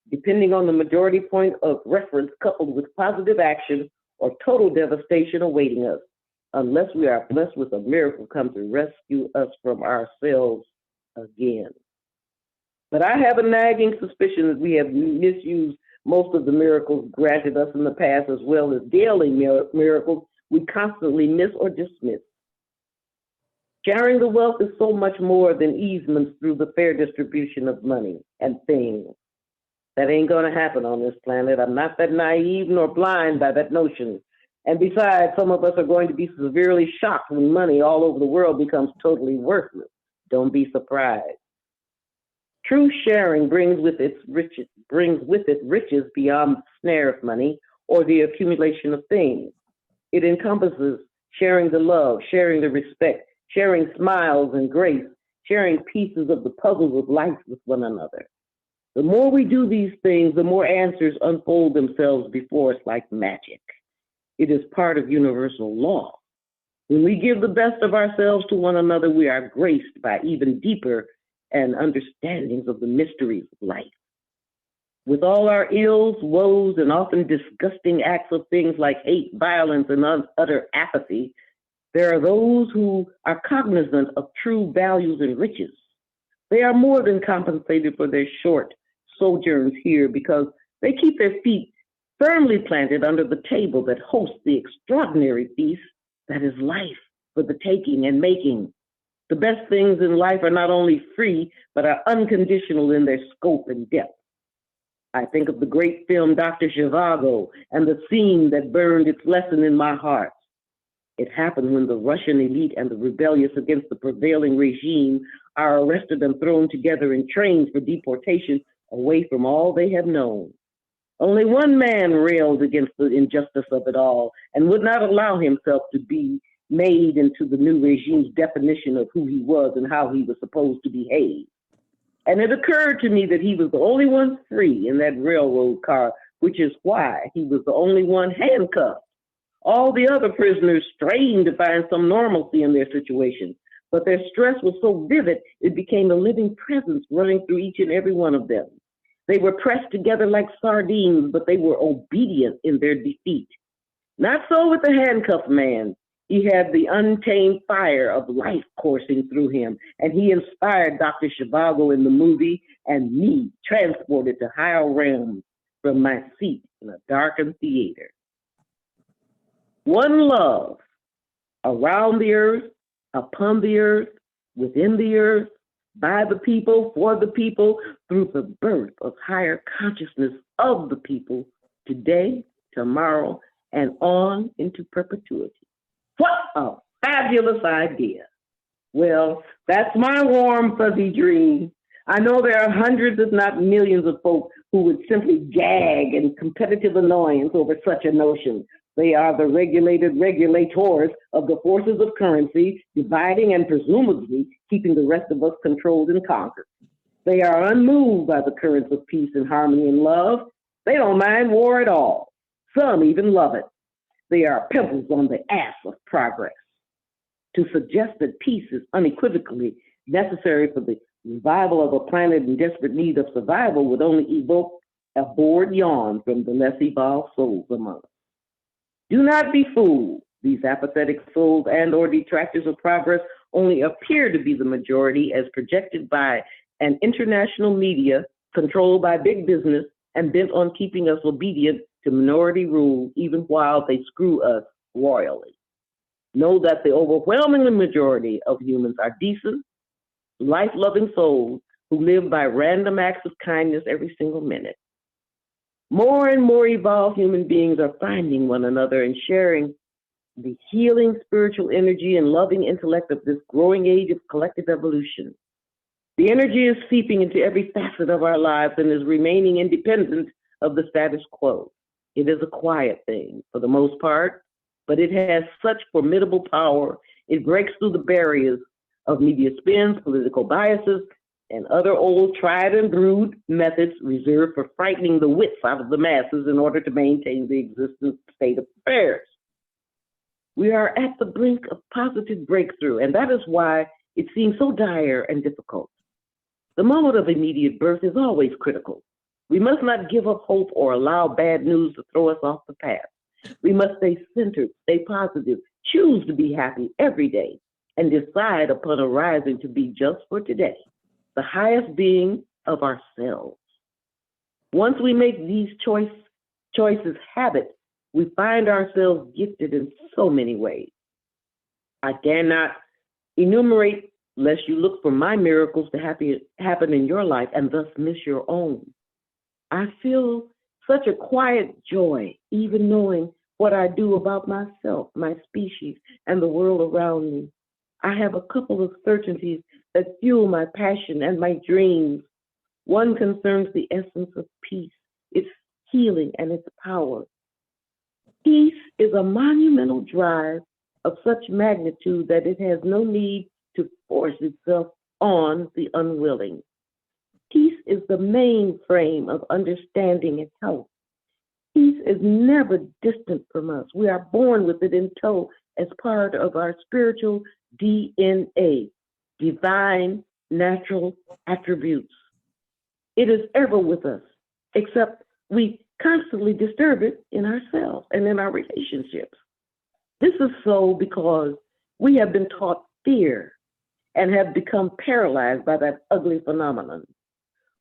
depending on the majority point of reference coupled with positive action or total devastation awaiting us, unless we are blessed with a miracle come to rescue us from ourselves again. But I have a nagging suspicion that we have misused most of the miracles granted us in the past, as well as daily miracles we constantly miss or dismiss. Sharing the wealth is so much more than easements through the fair distribution of money and things. That ain't gonna happen on this planet. I'm not that naive nor blind by that notion. And besides, some of us are going to be severely shocked when money all over the world becomes totally worthless. Don't be surprised. True sharing brings with it riches beyond the snare of money or the accumulation of things. It encompasses sharing the love, sharing the respect, sharing smiles and grace, sharing pieces of the puzzles of life with one another. The more we do these things, the more answers unfold themselves before us like magic. It is part of universal law. When we give the best of ourselves to one another, we are graced by even deeper and understandings of the mysteries of life. With all our ills, woes, and often disgusting acts of things like hate, violence, and utter apathy, there are those who are cognizant of true values and riches. They are more than compensated for their short sojourns here because they keep their feet firmly planted under the table that hosts the extraordinary feast that is life for the taking and making. The best things in life are not only free, but are unconditional in their scope and depth. I think of the great film Dr. Zhivago and the scene that burned its lesson in my heart. It happened when the Russian elite and the rebellious against the prevailing regime are arrested and thrown together in trains for deportation away from all they have known. Only one man railed against the injustice of it all and would not allow himself to be made into the new regime's definition of who he was and how he was supposed to behave. And it occurred to me that he was the only one free in that railroad car, which is why he was the only one handcuffed All the other prisoners strained to find some normalcy in their situation, but their stress was so vivid it became a living presence running through each and every one of them. They were pressed together like sardines, but they were obedient in their defeat. Not so with the handcuffed man. He had the untamed fire of life coursing through him, and he inspired Dr. Zhivago in the movie and me, transported to higher realms from my seat in a darkened theater. One love, around the earth, upon the earth, within the earth, by the people, for the people, through the birth of higher consciousness of the people, today, tomorrow, and on into perpetuity. What a fabulous idea. Well, that's my warm, fuzzy dream. I know there are hundreds, if not millions, of folks who would simply gag in competitive annoyance over such a notion. They are the regulated regulators of the forces of currency, dividing and presumably keeping the rest of us controlled and conquered. They are unmoved by the currents of peace and harmony and love. They don't mind war at all. Some even love it. They are pimples on the ass of progress. To suggest that peace is unequivocally necessary for the revival of a planet in desperate need of survival would only evoke a bored yawn from the less evolved souls among us. Do not be fooled. These apathetic souls and or detractors of progress only appear to be the majority as projected by an international media controlled by big business and bent on keeping us obedient to minority rule even while they screw us royally. Know that the overwhelming majority of humans are decent, life-loving souls who live by random acts of kindness every single minute. More and more evolved human beings are finding one another and sharing the healing spiritual energy and loving intellect of this growing age of collective evolution. The energy is seeping into every facet of our lives and is remaining independent of the status quo. It is a quiet thing for the most part, but it has such formidable power. It breaks through the barriers of media spins, political biases, and other old tried and brewed methods reserved for frightening the wits out of the masses in order to maintain the existing state of affairs. We are at the brink of positive breakthrough, and that is why it seems so dire and difficult. The moment of immediate birth is always critical. We must not give up hope or allow bad news to throw us off the path. We must stay centered, stay positive, choose to be happy every day, and decide upon arising to be just for today, the highest being of ourselves. Once we make these choices habit, we find ourselves gifted in so many ways. I cannot enumerate lest you look for my miracles to happen in your life and thus miss your own. I feel such a quiet joy, even knowing what I do about myself, my species, and the world around me. I have a couple of certainties that fuel my passion and my dreams. One concerns the essence of peace, its healing and its power. Peace is a monumental drive of such magnitude that it has no need to force itself on the unwilling. Peace is the mainframe of understanding and health. Peace is never distant from us. We are born with it in tow as part of our spiritual DNA, divine natural attributes. It is ever with us, except we constantly disturb it in ourselves and in our relationships. This is so because we have been taught fear and have become paralyzed by that ugly phenomenon.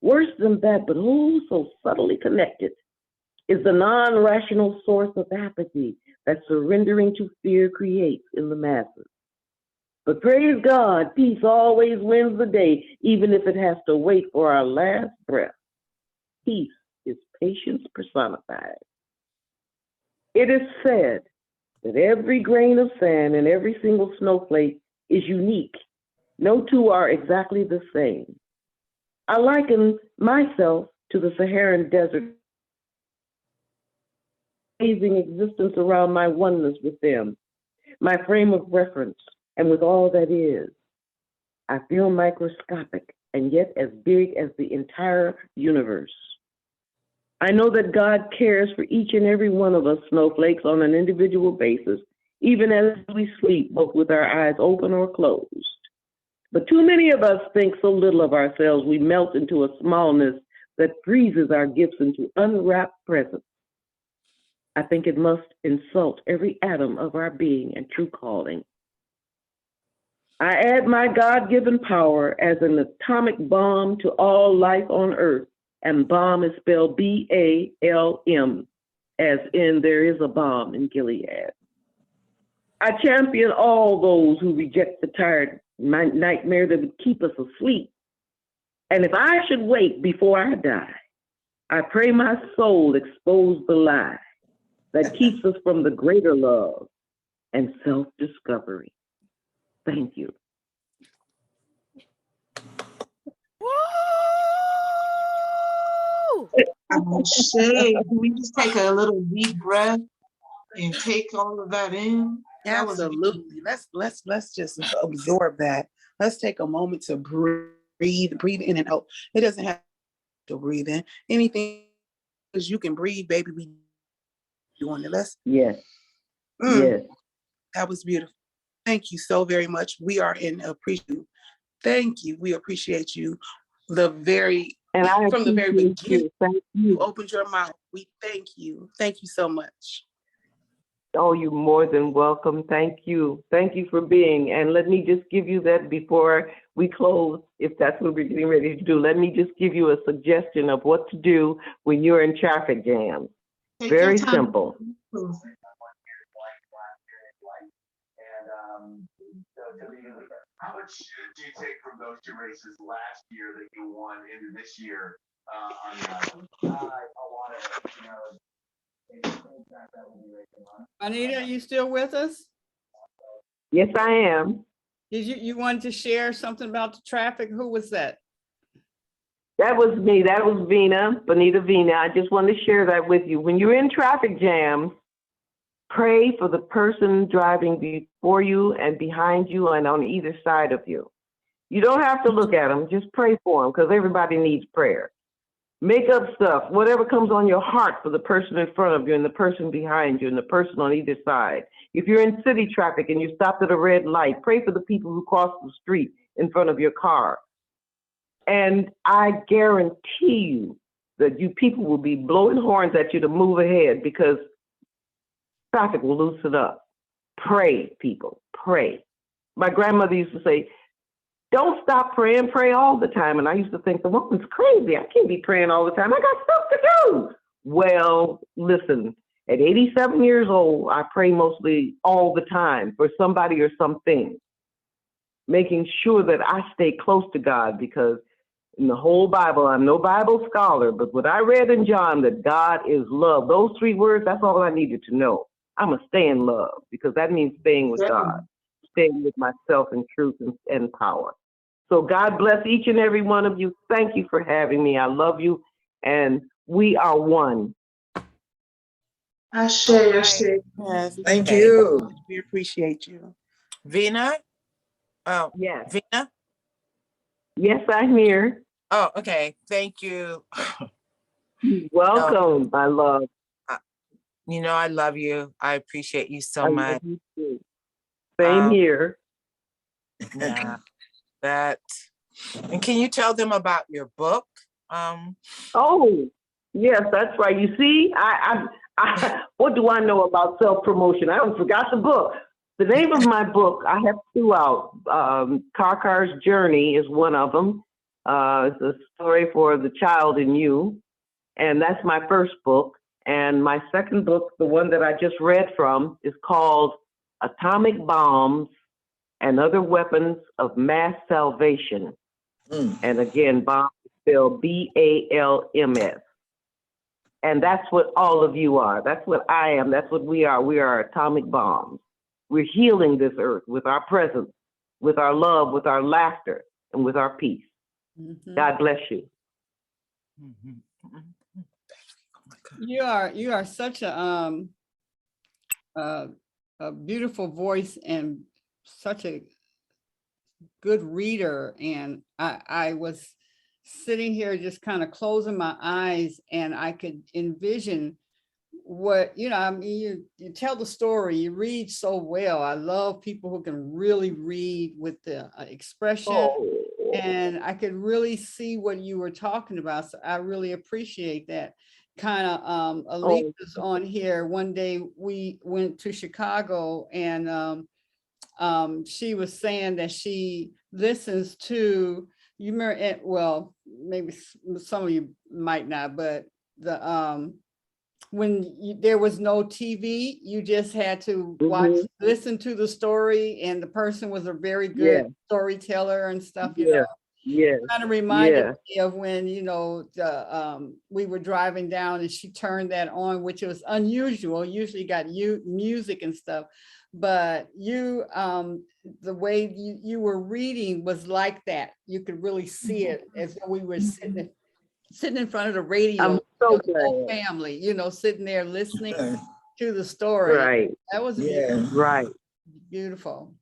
Worse than that, but oh so subtly connected, is the non-rational source of apathy that surrendering to fear creates in the masses. But praise God, peace always wins the day, even if it has to wait for our last breath. Peace is patience personified. It is said that every grain of sand and every single snowflake is unique. No two are exactly the same. I liken myself to the Saharan desert, amazing existence around my oneness with them, my frame of reference, and with all that is. I feel microscopic and yet as big as the entire universe. I know that God cares for each and every one of us snowflakes on an individual basis, even as we sleep, both with our eyes open or closed. But too many of us think so little of ourselves, we melt into a smallness that freezes our gifts into unwrapped presents. I think it must insult every atom of our being and true calling. I add my God-given power as an atomic bomb to all life on earth, and bomb is spelled B-A-L-M, as in there is a bomb in Gilead. I champion all those who reject the tired nightmare that would keep us asleep. And if I should wake before I die, I pray my soul expose the lie that keeps us from the greater love and self-discovery. Thank you. Shay, can we just take a little deep breath and take all of that in? That was Absolutely. Let's just absorb that. Let's take a moment to breathe in and out. It doesn't have to breathe in. Anything as you can breathe, baby, we doing it. Yes. Yes. That was beautiful. Thank you so very much. We are in appreciation. Thank you. We appreciate you. From the very beginning, Thank you. you opened your mouth. We thank you. Thank you so much. Oh, you're more than welcome. Thank you. Thank you for being. And let me just give you that before we close, if that's what we're getting ready to do. Let me just give you a suggestion of what to do when you're in traffic jams. Very simple. How much do you take from those two races last year that you won into this year on the island? Anita, are you still with us? Yes, I am. Did you wanted to share something about the traffic? Who was that? That was me. That was Bonita Vina. I just wanted to share that with you. When you're in traffic jams, pray for the person driving before you and behind you and on either side of you. You don't have to look at them. Just pray for them because everybody needs prayer. Make up stuff, whatever comes on your heart for the person in front of you and the person behind you and the person on either side. If you're in city traffic and you stopped at a red light, pray for the people who cross the street in front of your car. And I guarantee you that you people will be blowing horns at you to move ahead because traffic will loosen up. Pray, people, pray. My grandmother used to say, don't stop praying, pray all the time. And I used to think, the woman's crazy. I can't be praying all the time. I got stuff to do. Well, listen, at 87 years old, I pray mostly all the time for somebody or something, making sure that I stay close to God because in the whole Bible, I'm no Bible scholar, but what I read in John, that God is love, those 3 words, that's all I needed to know. I'm going to stay in love because that means staying with God, staying with myself in truth and power. So God bless each and every one of you. Thank you for having me. I love you. And we are one. Ashe. Yes, Thank you. We appreciate you. Vina? Oh, Yes. Vina? Yes, I'm here. Oh, okay. Thank you. Welcome, my love. You know, I love you. I appreciate you so I much. love you too. Same here. Yeah, that. And can you tell them about your book? Oh, yes, that's right. You see, I what do I know about self-promotion? I forgot the book. The name of my book, I have 2 out. Karkar's Journey is one of them. It's a story for the child in you. And that's my first book. And my second book, the one that I just read from, is called Atomic Bombs and Other Weapons of Mass Salvation. And again, bomb is spelled B-A-L-M-S. And that's what all of you are. That's what I am. That's what we are. We are atomic bombs. We're healing this earth with our presence, with our love, with our laughter, and with our peace. God bless you. You are such a beautiful voice and such a good reader. And I was sitting here just kind of closing my eyes, and I could envision what, you know, I mean, you tell the story, you read so well. I love people who can really read with the expression, Oh, and I could really see what you were talking about. So I really appreciate that. Kind of Alicia's on here. One day we went to Chicago, and she was saying that she listens to, you remember, well, maybe some of you might not, but the there was no TV, you just had to watch, listen to the story, and the person was a very good storyteller and stuff, you know. Kind of reminded me of when, you know, we were driving down and she turned that on, which was unusual. Usually got music and stuff, but you, the way you were reading was like that. You could really see it as though we were sitting in front of the radio. I'm so the whole glad. family, you know, sitting there listening to the story. Right, That was beautiful. right. Beautiful.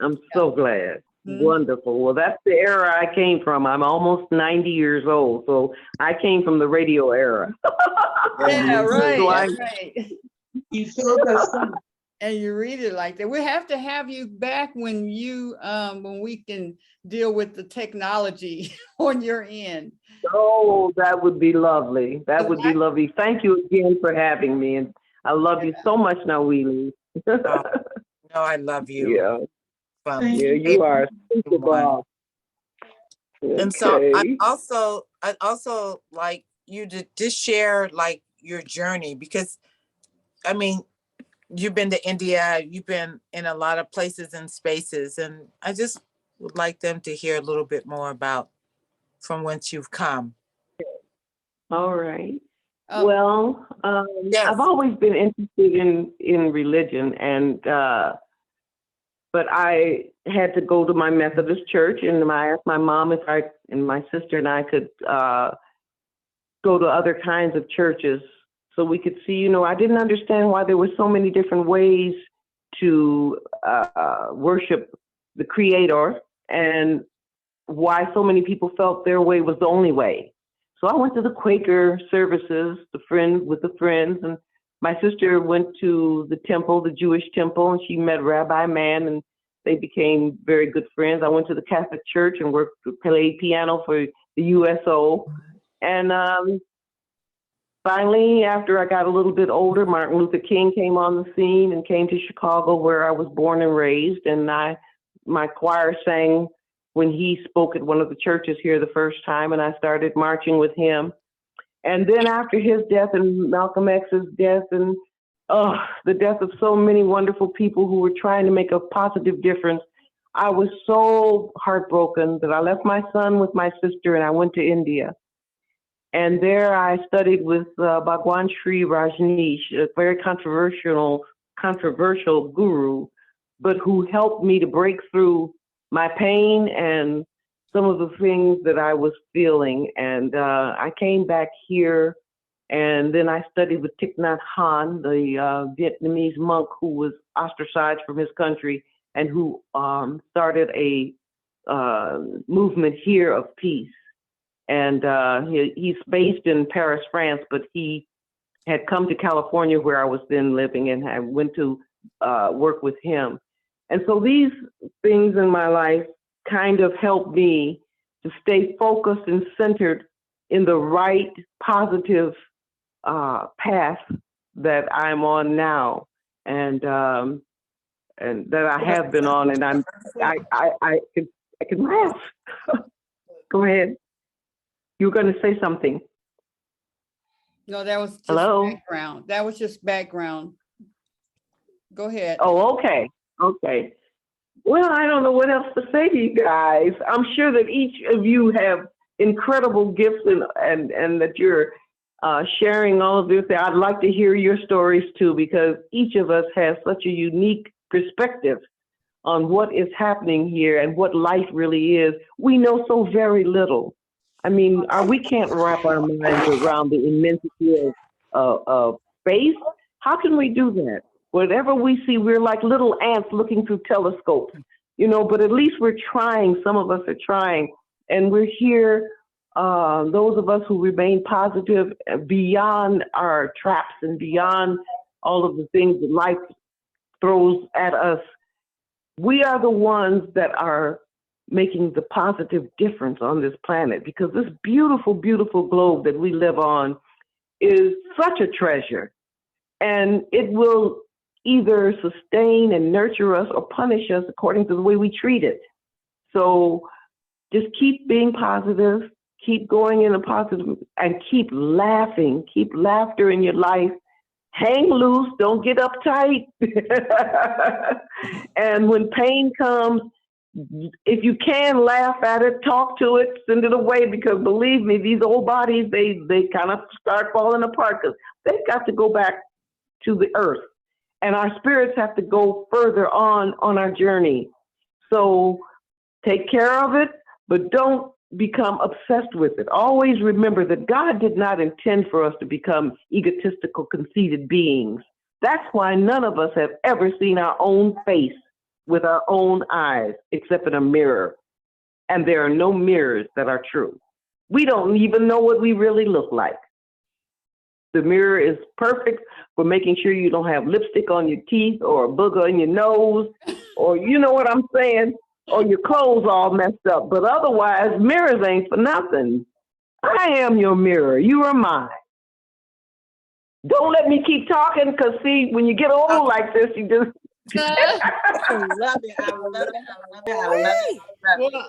I'm so glad. Mhm. Wonderful. Well, that's the era I came from. I'm almost 90 years old, so I came from the radio era. Yeah, right, So right. You feel that. And you read it like that. We have to have you back when we can deal with the technology on your end. Oh, that would be lovely. That would be lovely. Thank you again for having me, and I love you so much, Nawili. No, I love you. Yeah, From yeah, you are a super everyone. boss. And so Okay. I also like you to just share like your journey, because I mean, you've been to India, you've been in a lot of places and spaces, and I just would like them to hear a little bit more about from whence you've come. All right. Oh. Well, Yes. I've always been interested in religion, and but I had to go to my Methodist church, and I asked my mom if I and my sister and I could go to other kinds of churches so we could see. You know, I didn't understand why there were so many different ways to worship the Creator, and why so many people felt their way was the only way. So I went to the Quaker services, with the friends, and my sister went to the temple, the Jewish temple, and she met Rabbi Mann, and they became very good friends. I went to the Catholic Church and played piano for the USO. And finally, after I got a little bit older, Martin Luther King came on the scene and came to Chicago, where I was born and raised. And my choir sang when he spoke at one of the churches here the first time, and I started marching with him. And then after his death and Malcolm X's death, and the death of so many wonderful people who were trying to make a positive difference, I was so heartbroken that I left my son with my sister and I went to India. And there I studied with Bhagwan Sri Rajneesh, a very controversial guru, but who helped me to break through my pain and some of the things that I was feeling. And I came back here, and then I studied with Thich Nhat Hanh, the Vietnamese monk who was ostracized from his country and who started a movement here of peace. And he's based in Paris, France, but he had come to California, where I was then living, and I went to work with him. And so these things in my life kind of helped me to stay focused and centered in the right positive path that I'm on now, and that I have been on, and I can laugh. Go ahead. You were going to say something. No, that was just Hello? background. That was just background. Go ahead. Oh, okay. Okay. Well, I don't know what else to say to you guys. I'm sure that each of you have incredible gifts, and that you're sharing all of this. I'd like to hear your stories too, because each of us has such a unique perspective on what is happening here and what life really is. We know so very little. I mean, we can't wrap our minds around the immensity of space. How can we do that? Whatever we see, we're like little ants looking through telescopes, you know, but at least we're trying. Some of us are trying. And we're here, those of us who remain positive beyond our traps and beyond all of the things that life throws at us. We are the ones that are making the positive difference on this planet, because this beautiful, beautiful globe that we live on is such a treasure, and it will either sustain and nurture us or punish us according to the way we treat it. So just keep being positive, keep going in a positive, and keep laughing, keep laughter in your life. Hang loose, don't get uptight. And when pain comes, if you can, laugh at it, talk to it, send it away, because believe me, these old bodies, they kind of start falling apart because they've got to go back to the earth. And our spirits have to go further on our journey. So take care of it, but don't become obsessed with it. Always remember that God did not intend for us to become egotistical, conceited beings. That's why none of us have ever seen our own face with our own eyes, except in a mirror. And there are no mirrors that are true. We don't even know what we really look like. The mirror is perfect for making sure you don't have lipstick on your teeth or a booger in your nose, or you know what I'm saying, or your clothes all messed up. But otherwise, mirrors ain't for nothing. I am your mirror. You are mine. Don't let me keep talking, because see, when you get old like this, you just... I love it. I love it. I love it. I love it. Well,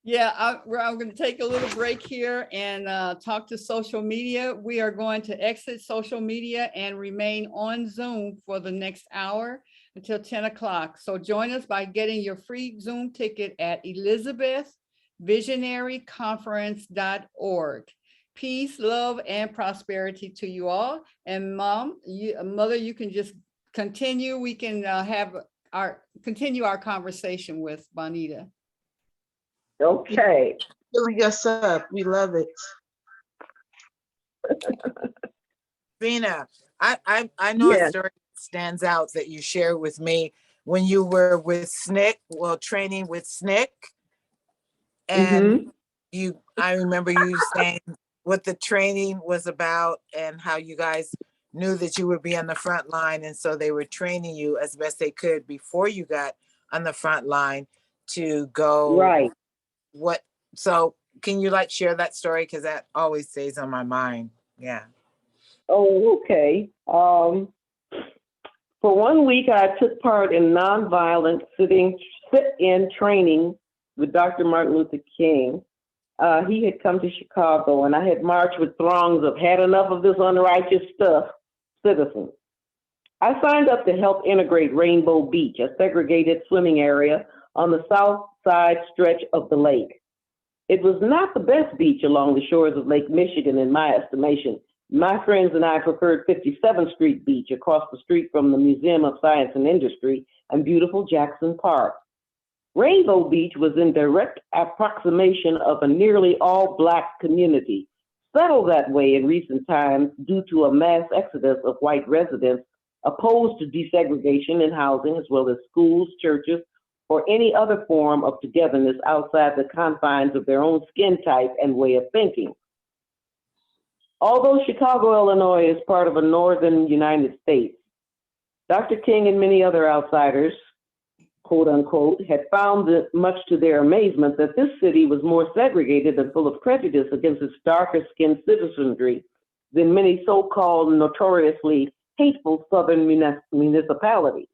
yeah, I'm going to take a little break here and talk to social media. We are going to exit social media and remain on Zoom for the next hour until 10 o'clock. So join us by getting your free Zoom ticket at ElizabethVisionaryConference.org. Peace, love, and prosperity to you all. And Mother, you can just continue. We can continue our conversation with Bonita. Okay. Filling us up. We love it. Rena, I know a story that stands out that you shared with me when you were with SNCC, well, training with SNCC. And I remember you saying what the training was about and how you guys knew that you would be on the front line. And so they were training you as best they could before you got on the front line to go. Right. So can you share that story? Because that always stays on my mind. Yeah. Oh, okay. For 1 week, I took part in nonviolent sit-in training with Dr. Martin Luther King. He had come to Chicago, and I had marched with throngs of had enough of this unrighteous stuff citizens. I signed up to help integrate Rainbow Beach, a segregated swimming area on the south side stretch of the lake. It was not the best beach along the shores of Lake Michigan, in my estimation. My friends and I preferred 57th Street Beach across the street from the Museum of Science and Industry and beautiful Jackson Park. Rainbow Beach was in direct approximation of a nearly all-Black community, settled that way in recent times due to a mass exodus of white residents opposed to desegregation in housing, as well as schools, churches, or any other form of togetherness outside the confines of their own skin type and way of thinking. Although Chicago, Illinois is part of a northern United States, Dr. King and many other outsiders, quote unquote, had found that, much to their amazement, that this city was more segregated and full of prejudice against its darker skinned citizenry than many so-called notoriously hateful southern municipalities.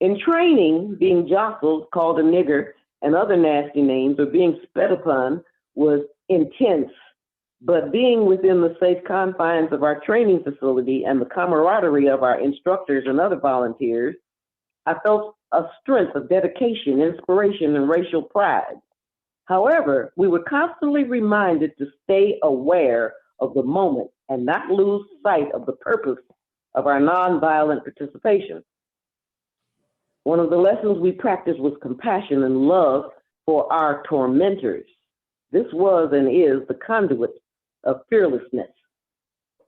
In training, being jostled, called a nigger, and other nasty names, or being sped upon was intense. But being within the safe confines of our training facility and the camaraderie of our instructors and other volunteers, I felt a strength of dedication, inspiration, and racial pride. However, we were constantly reminded to stay aware of the moment and not lose sight of the purpose of our nonviolent participation. One of the lessons we practiced was compassion and love for our tormentors. This was and is the conduit of fearlessness.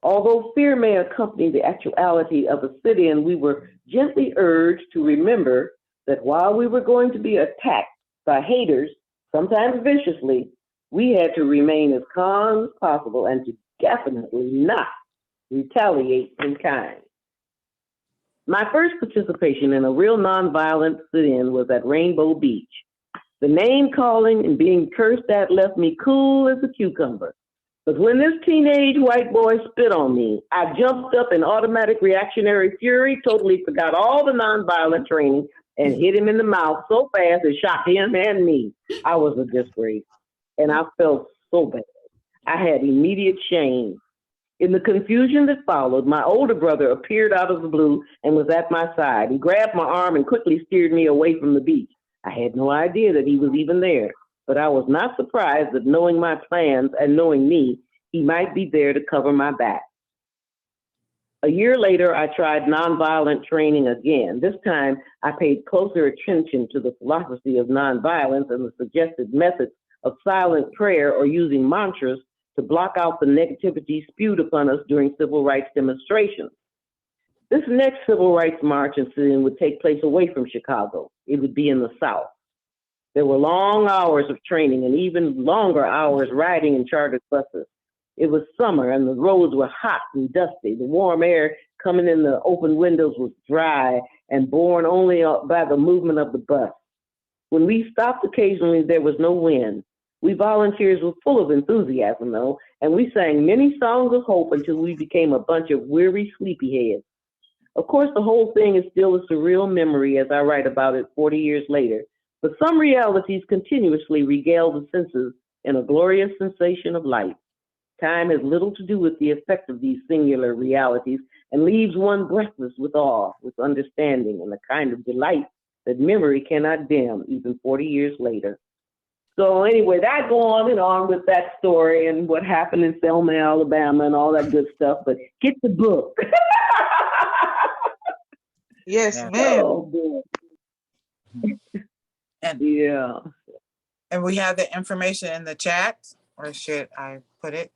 Although fear may accompany the actuality of a sit-in, we were gently urged to remember that while we were going to be attacked by haters, sometimes viciously, we had to remain as calm as possible and to definitely not retaliate in kind. My first participation in a real nonviolent sit-in was at Rainbow Beach. The name calling and being cursed at left me cool as a cucumber. But when this teenage white boy spit on me, I jumped up in automatic reactionary fury, totally forgot all the nonviolent training, and hit him in the mouth so fast it shocked him and me. I was a disgrace, and I felt so bad. I had immediate shame. In the confusion that followed, my older brother appeared out of the blue and was at my side. He grabbed my arm and quickly steered me away from the beach. I had no idea that he was even there, but I was not surprised that knowing my plans and knowing me, he might be there to cover my back. A year later, I tried nonviolent training again. This time, I paid closer attention to the philosophy of nonviolence and the suggested methods of silent prayer or using mantras to block out the negativity spewed upon us during civil rights demonstrations. This next civil rights march and sit-in would take place away from Chicago. It would be in the South. There were long hours of training and even longer hours riding in chartered buses. It was summer and the roads were hot and dusty. The warm air coming in the open windows was dry and borne only by the movement of the bus. When we stopped occasionally, there was no wind. We volunteers were full of enthusiasm, though, and we sang many songs of hope until we became a bunch of weary sleepyheads. Of course, the whole thing is still a surreal memory as I write about it 40 years later, but some realities continuously regale the senses in a glorious sensation of light. Time has little to do with the effect of these singular realities and leaves one breathless with awe, with understanding, and a kind of delight that memory cannot dim even 40 years later. So anyway, that go on and on with that story and what happened in Selma, Alabama and all that good stuff, but get the book. Yes, Yeah. ma'am. Oh, boy. And, Yeah. and we have the information in the chat, or should I put it?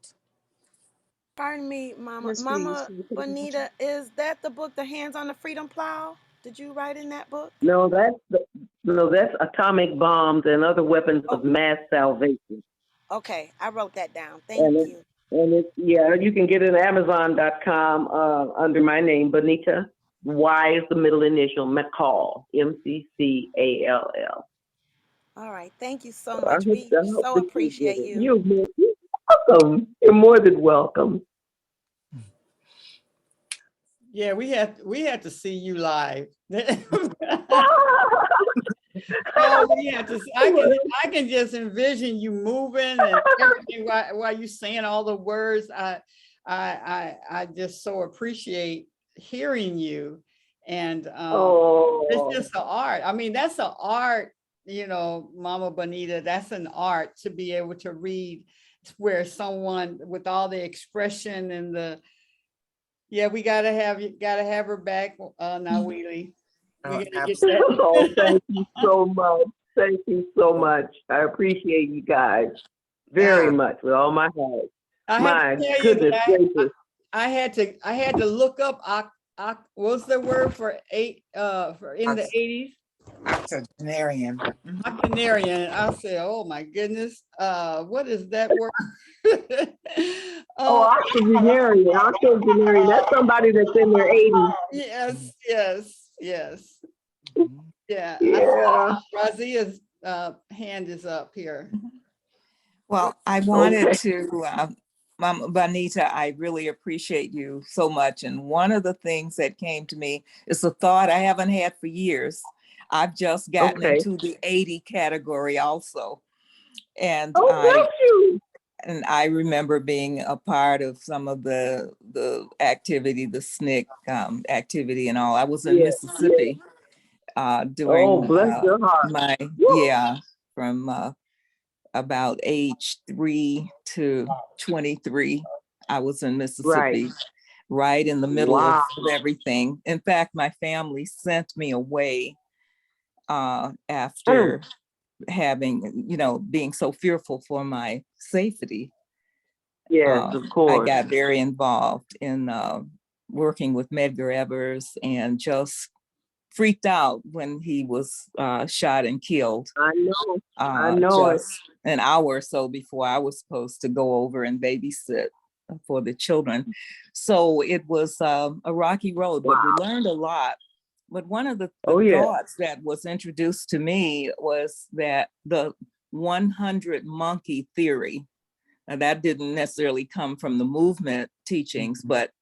Pardon me, Mama. Yes, Mama please. Bonita, is that the book, The Hands on the Freedom Plow? Did you write in that book? No, that's Atomic Bombs and Other Weapons of Mass Salvation. Okay, I wrote that down. Thank you. And it's, yeah, you can get it at Amazon.com under my name, Bonita. Y is the middle initial, McCall, MCCALL. All right, thank you so I much. We hope so that appreciate get it. you. You're welcome. You're more than welcome. Yeah, we had to see you live. Oh, we had to. I can just envision you moving and everything while you saying all the words. I just so appreciate hearing you, and it's just an art. I mean, that's an art, Mama Bonita. That's an art to be able to read where someone with all the expression and the. Yeah, we gotta have her back, Nawili. Oh, We're gonna get that. Oh, thank you so much. Thank you so much. I appreciate you guys very much with all my heart. I My have to tell you goodness that gracious. I had to look up what's the word for for in the 80s? Octogenarian. Octogenarian. I said, oh my goodness, what is that word? Octogenarian. That's somebody that's in their 80s. Yes. Yeah. Yeah. Razia's hand is up here. Well, I wanted to, Mama Bonita, I really appreciate you so much. And one of the things that came to me is a thought I haven't had for years. I've just gotten into the 80 category also. And I remember being a part of some of the activity, the SNCC activity and all. I was in Mississippi during bless your heart. from about age 3 to 23. I was in Mississippi, right in the middle of everything. In fact, my family sent me away after having, being so fearful for my safety. Yes, of course. I got very involved in working with Medgar Evers and just freaked out when he was shot and killed. I know. I know it. Just an hour or so before I was supposed to go over and babysit for the children. So it was a rocky road, but we learned a lot. But one of the thoughts that was introduced to me was that the 100 monkey theory. Now, that didn't necessarily come from the movement teachings, but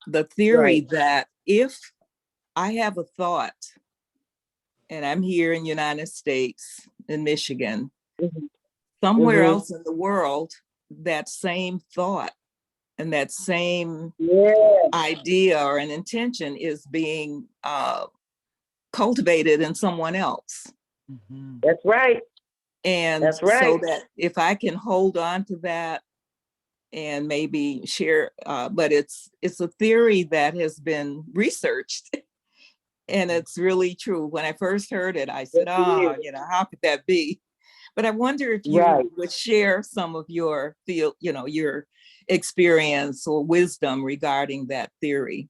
the theory that if I have a thought and I'm here in the United States, in Michigan, somewhere else in the world, that same thought and that same idea or an intention is being cultivated in someone else. That's right. And that's right. So that if I can hold on to that and maybe share, but it's a theory that has been researched and it's really true. When I first heard it, I said, how could that be? But I wonder if you would share some of your your experience or wisdom regarding that theory.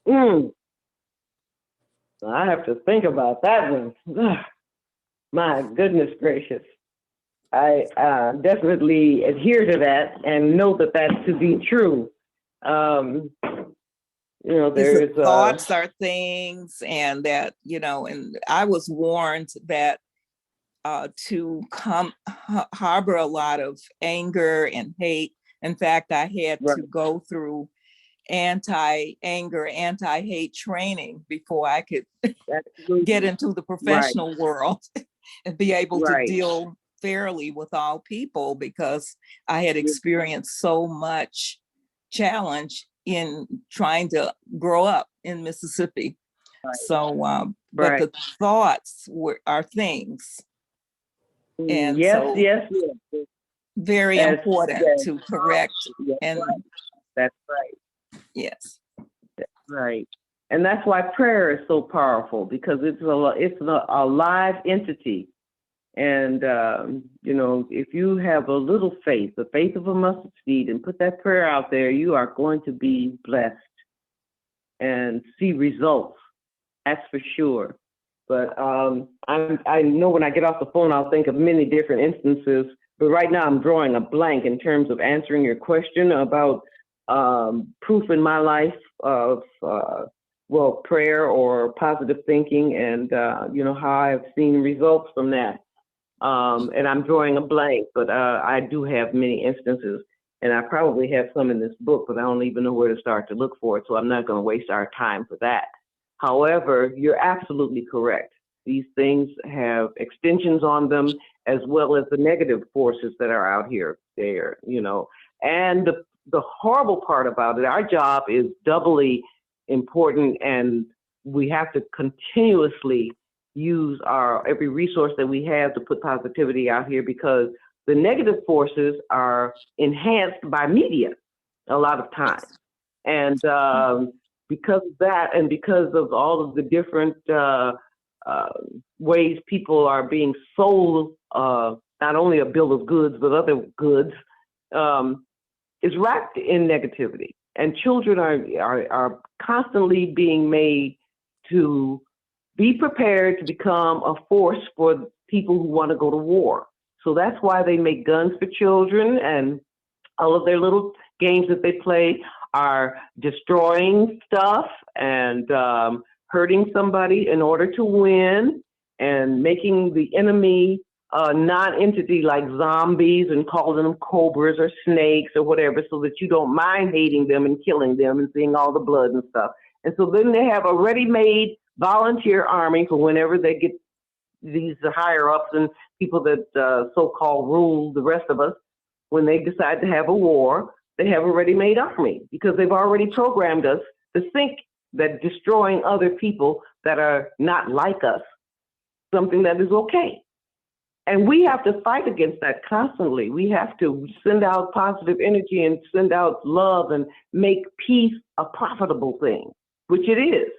I have to think about that one. My goodness gracious. I definitely adhere to that and know that that's to be true. There's thoughts are things, and that, and I was warned that to harbor a lot of anger and hate. In fact, I had to go through anti-anger, anti-hate training before I could get into the professional world and be able to deal fairly with all people, because I had experienced so much challenge in trying to grow up in Mississippi. So, but the thoughts are things. And very important to correct. And that's right. Yes. That's right. And that's why prayer is so powerful, because it's a live entity. And, if you have a little faith, the faith of a mustard seed, and put that prayer out there, you are going to be blessed and see results. That's for sure. But I know when I get off the phone, I'll think of many different instances. But right now I'm drawing a blank in terms of answering your question about proof in my life of, prayer or positive thinking, and, how I've seen results from that. And I'm drawing a blank, but I do have many instances, and I probably have some in this book, but I don't even know where to start to look for it. So I'm not going to waste our time for that. However, you're absolutely correct. These things have extensions on them, as well as the negative forces that are out here there, and the horrible part about it, our job is doubly important, and we have to continuously use every resource that we have to put positivity out here, because the negative forces are enhanced by media a lot of times. And because of that, and because of all of the different ways people are being sold, not only a bill of goods, but other goods, is wrapped in negativity. And children are constantly being made to be prepared to become a force for people who want to go to war. So that's why they make guns for children, and all of their little games that they play are destroying stuff and hurting somebody in order to win, and making the enemy a non-entity like zombies, and calling them cobras or snakes or whatever, so that you don't mind hating them and killing them and seeing all the blood and stuff. And so then they have a ready-made volunteer army for whenever they get these higher ups and people that so-called rule the rest of us. When they decide to have a war, they have a ready-made army, because they've already programmed us to think that destroying other people that are not like us, something that is okay. And we have to fight against that constantly. We have to send out positive energy and send out love and make peace a profitable thing, which it is,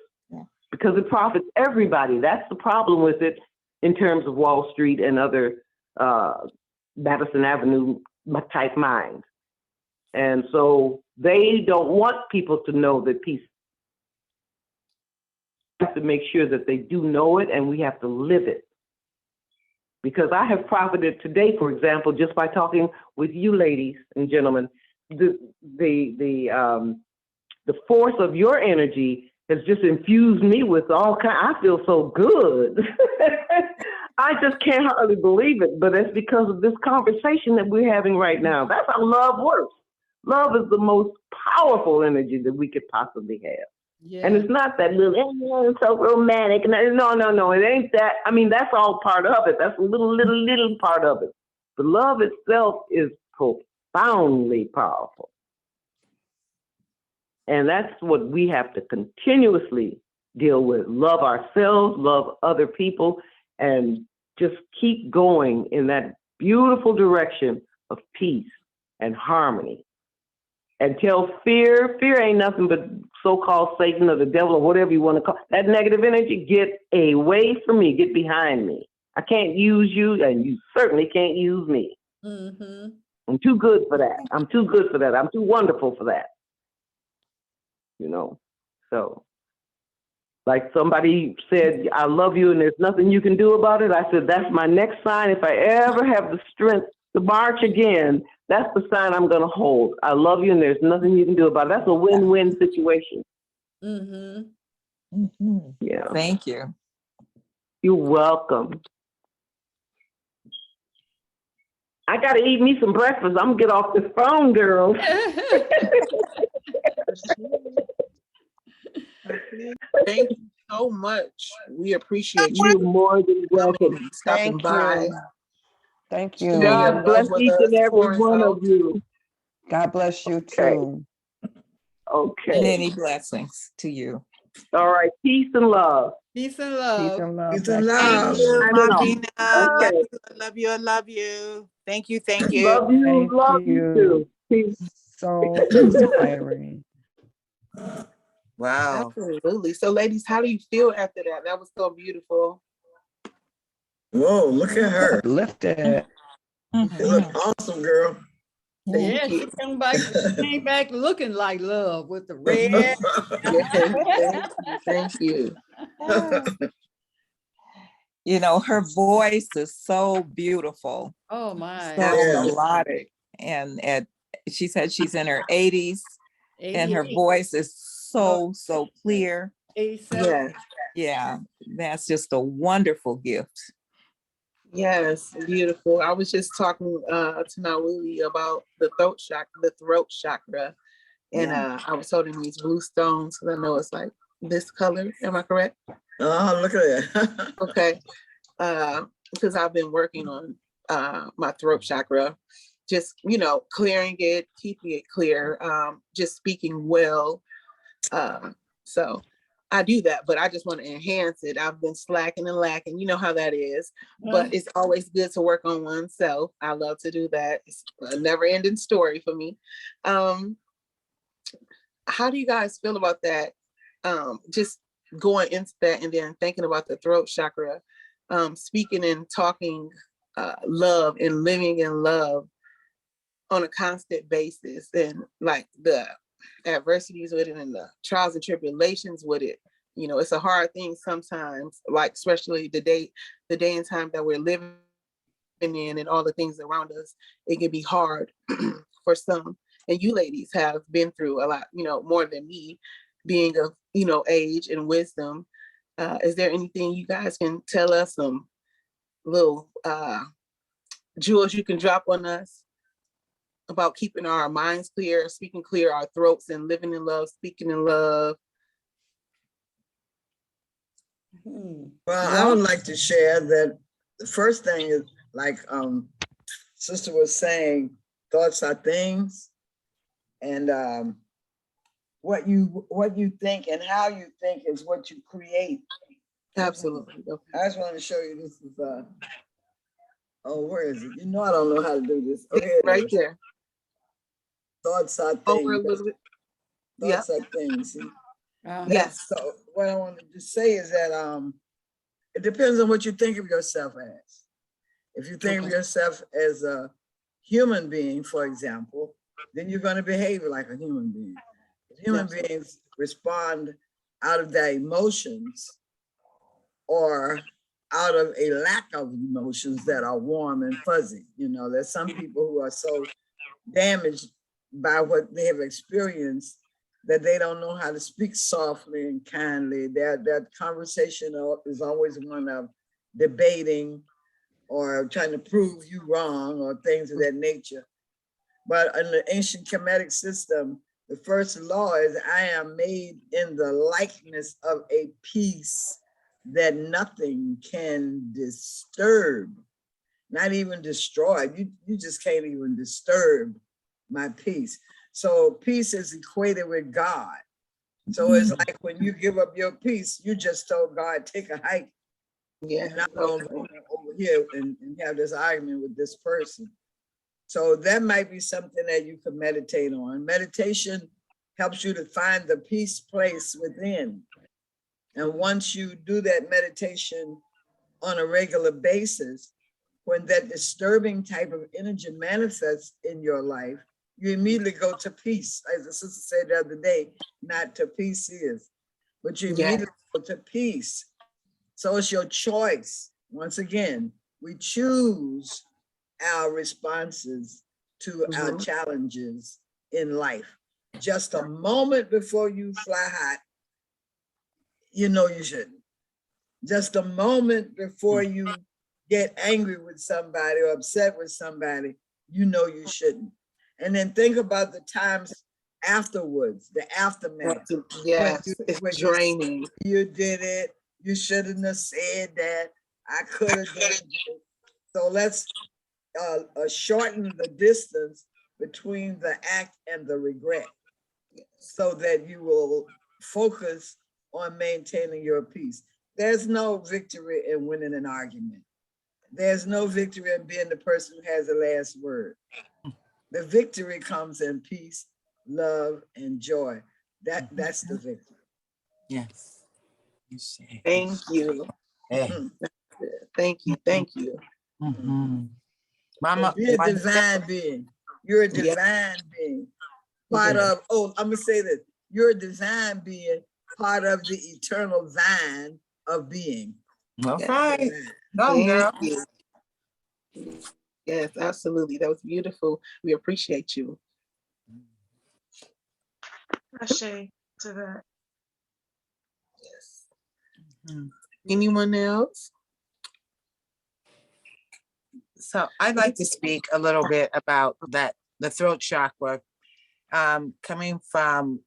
because it profits everybody. That's the problem with it in terms of Wall Street and other Madison Avenue type minds. And so they don't want people to know that peace have to make sure that they do know it, and we have to live it. Because I have profited today, for example, just by talking with you ladies and gentlemen, the force of your energy has just infused me with all kind. I feel so good. I just can't hardly believe it, but it's because of this conversation that we're having right now. That's how love works. Love is the most powerful energy that we could possibly have. Yeah. And it's not that little, it's so romantic. No, it ain't that. I mean, that's all part of it. That's a little part of it. The love itself is profoundly powerful. And that's what we have to continuously deal with. Love ourselves, love other people, and just keep going in that beautiful direction of peace and harmony. And tell fear ain't nothing but so-called Satan or the devil or whatever you want to call that negative energy, get away from me, get behind me. I can't use you, and you certainly can't use me. Mm-hmm. I'm too good for that. I'm too good for that. I'm too wonderful for that. You know, so like somebody said, I love you and there's nothing you can do about it. I said, that's my next sign. If I ever have the strength to march again, that's the sign I'm going to hold. I love you and there's nothing you can do about it. That's a win-win situation. Mm-hmm. Mm-hmm. Yeah. Thank you. You're welcome. I got to eat me some breakfast. I'm going to get off this phone, girls. Thank you so much. We appreciate You're you more than welcome. stopping by. Thank sharing you. your God bless love with each and us, every pouring one out. of you. God bless you Okay. too. Okay. Many blessings to you. All right. Peace and love. Peace and Peace love. and love. Peace and Back to Thank love. you, I Mom know. Gina. Love Okay. you, I love you, I love you. Thank you, thank you. Love you. Thank Love you you. too. Peace. So inspiring. Wow. Absolutely. So, ladies, how do you feel after that? That was so beautiful. Whoa, look at her. Lifted. You look awesome, girl. Yeah, Thank she you. came back looking like love with the red. Yes, thank you. You know, her voice is so beautiful, Oh my. so Yeah. melodic. And she said she's in her 80s and her 88, voice is so clear. 87. Yes, Yeah, that's just a wonderful gift. yes, beautiful. I was just talking to Nawili about the throat chakra, and I was holding these blue stones because I know it's like this color. Am I correct? Oh, look at that. Okay. Because I've been working on my throat chakra, just, clearing it, keeping it clear, just speaking well. So I do that, but I just want to enhance it. I've been slacking and lacking. You know how that is, but it's always good to work on oneself. I love to do that. It's a never ending story for me. How do you guys feel about that? Just going into that and then thinking about the throat chakra, speaking and talking love and living in love on a constant basis, and like the adversities with it and the trials and tribulations with it. It's a hard thing sometimes, like especially the day and time that we're living in and all the things around us. It can be hard for some. And you ladies have been through a lot, more than me, being of, age and wisdom. Is there anything you guys can tell us, some little jewels you can drop on us about keeping our minds clear, speaking clear, our throats, and living in love, speaking in love? Well, I would like to share that the first thing is, like Sister was saying, thoughts are things, and what you think and how you think is what you create. Absolutely. Okay. I just want to show you, this is where is it? I don't know how to do this. Okay, right there. Thoughts are things. Over a little bit. Thoughts are things. See? Yes. So what I wanted to say is that it depends on what you think of yourself as. If you think of yourself as a human being, for example, then you're going to behave like a human being. Human beings respond out of their emotions or out of a lack of emotions that are warm and fuzzy. You know, there's some people who are so damaged by what they have experienced that they don't know how to speak softly and kindly. That conversation is always one of debating or trying to prove you wrong or things of that nature. But in the ancient Kemetic system, the first law is I am made in the likeness of a piece that nothing can disturb, not even destroy. You just can't even disturb my peace. So peace is equated with God. So it's like when you give up your peace, you just told God, take a hike. Yeah. And I'm gonna go over here and have this argument with this person. So that might be something that you could meditate on. Meditation helps you to find the peace place within. And once you do that meditation on a regular basis, when that disturbing type of energy manifests in your life, you immediately go to peace. As the sister said the other day, not to peace is, but you immediately go to peace. So it's your choice. Once again, we choose our responses to our challenges in life. Just a moment before you fly high, you know you shouldn't. Just a moment before you get angry with somebody or upset with somebody, you know you shouldn't. And then think about the times afterwards, the aftermath. Yes, it's draining. You did it. You shouldn't have said that. I could have done it. So let's shorten the distance between the act and the regret so that you will focus on maintaining your peace. There's no victory in winning an argument. There's no victory in being the person who has the last word. The victory comes in peace, love, and joy. That's the victory. Yes. Thank you. Hey. Thank you. Thank you. Mama, be a divine being. You're a divine being. Part of, I'm gonna say this. You're a divine being, part of the eternal vine of being. All right. Thank you. Yes, absolutely. That was beautiful. We appreciate you. Ashe to that. Yes. Anyone else? So I'd like to speak a little bit about that, the throat chakra. Coming from,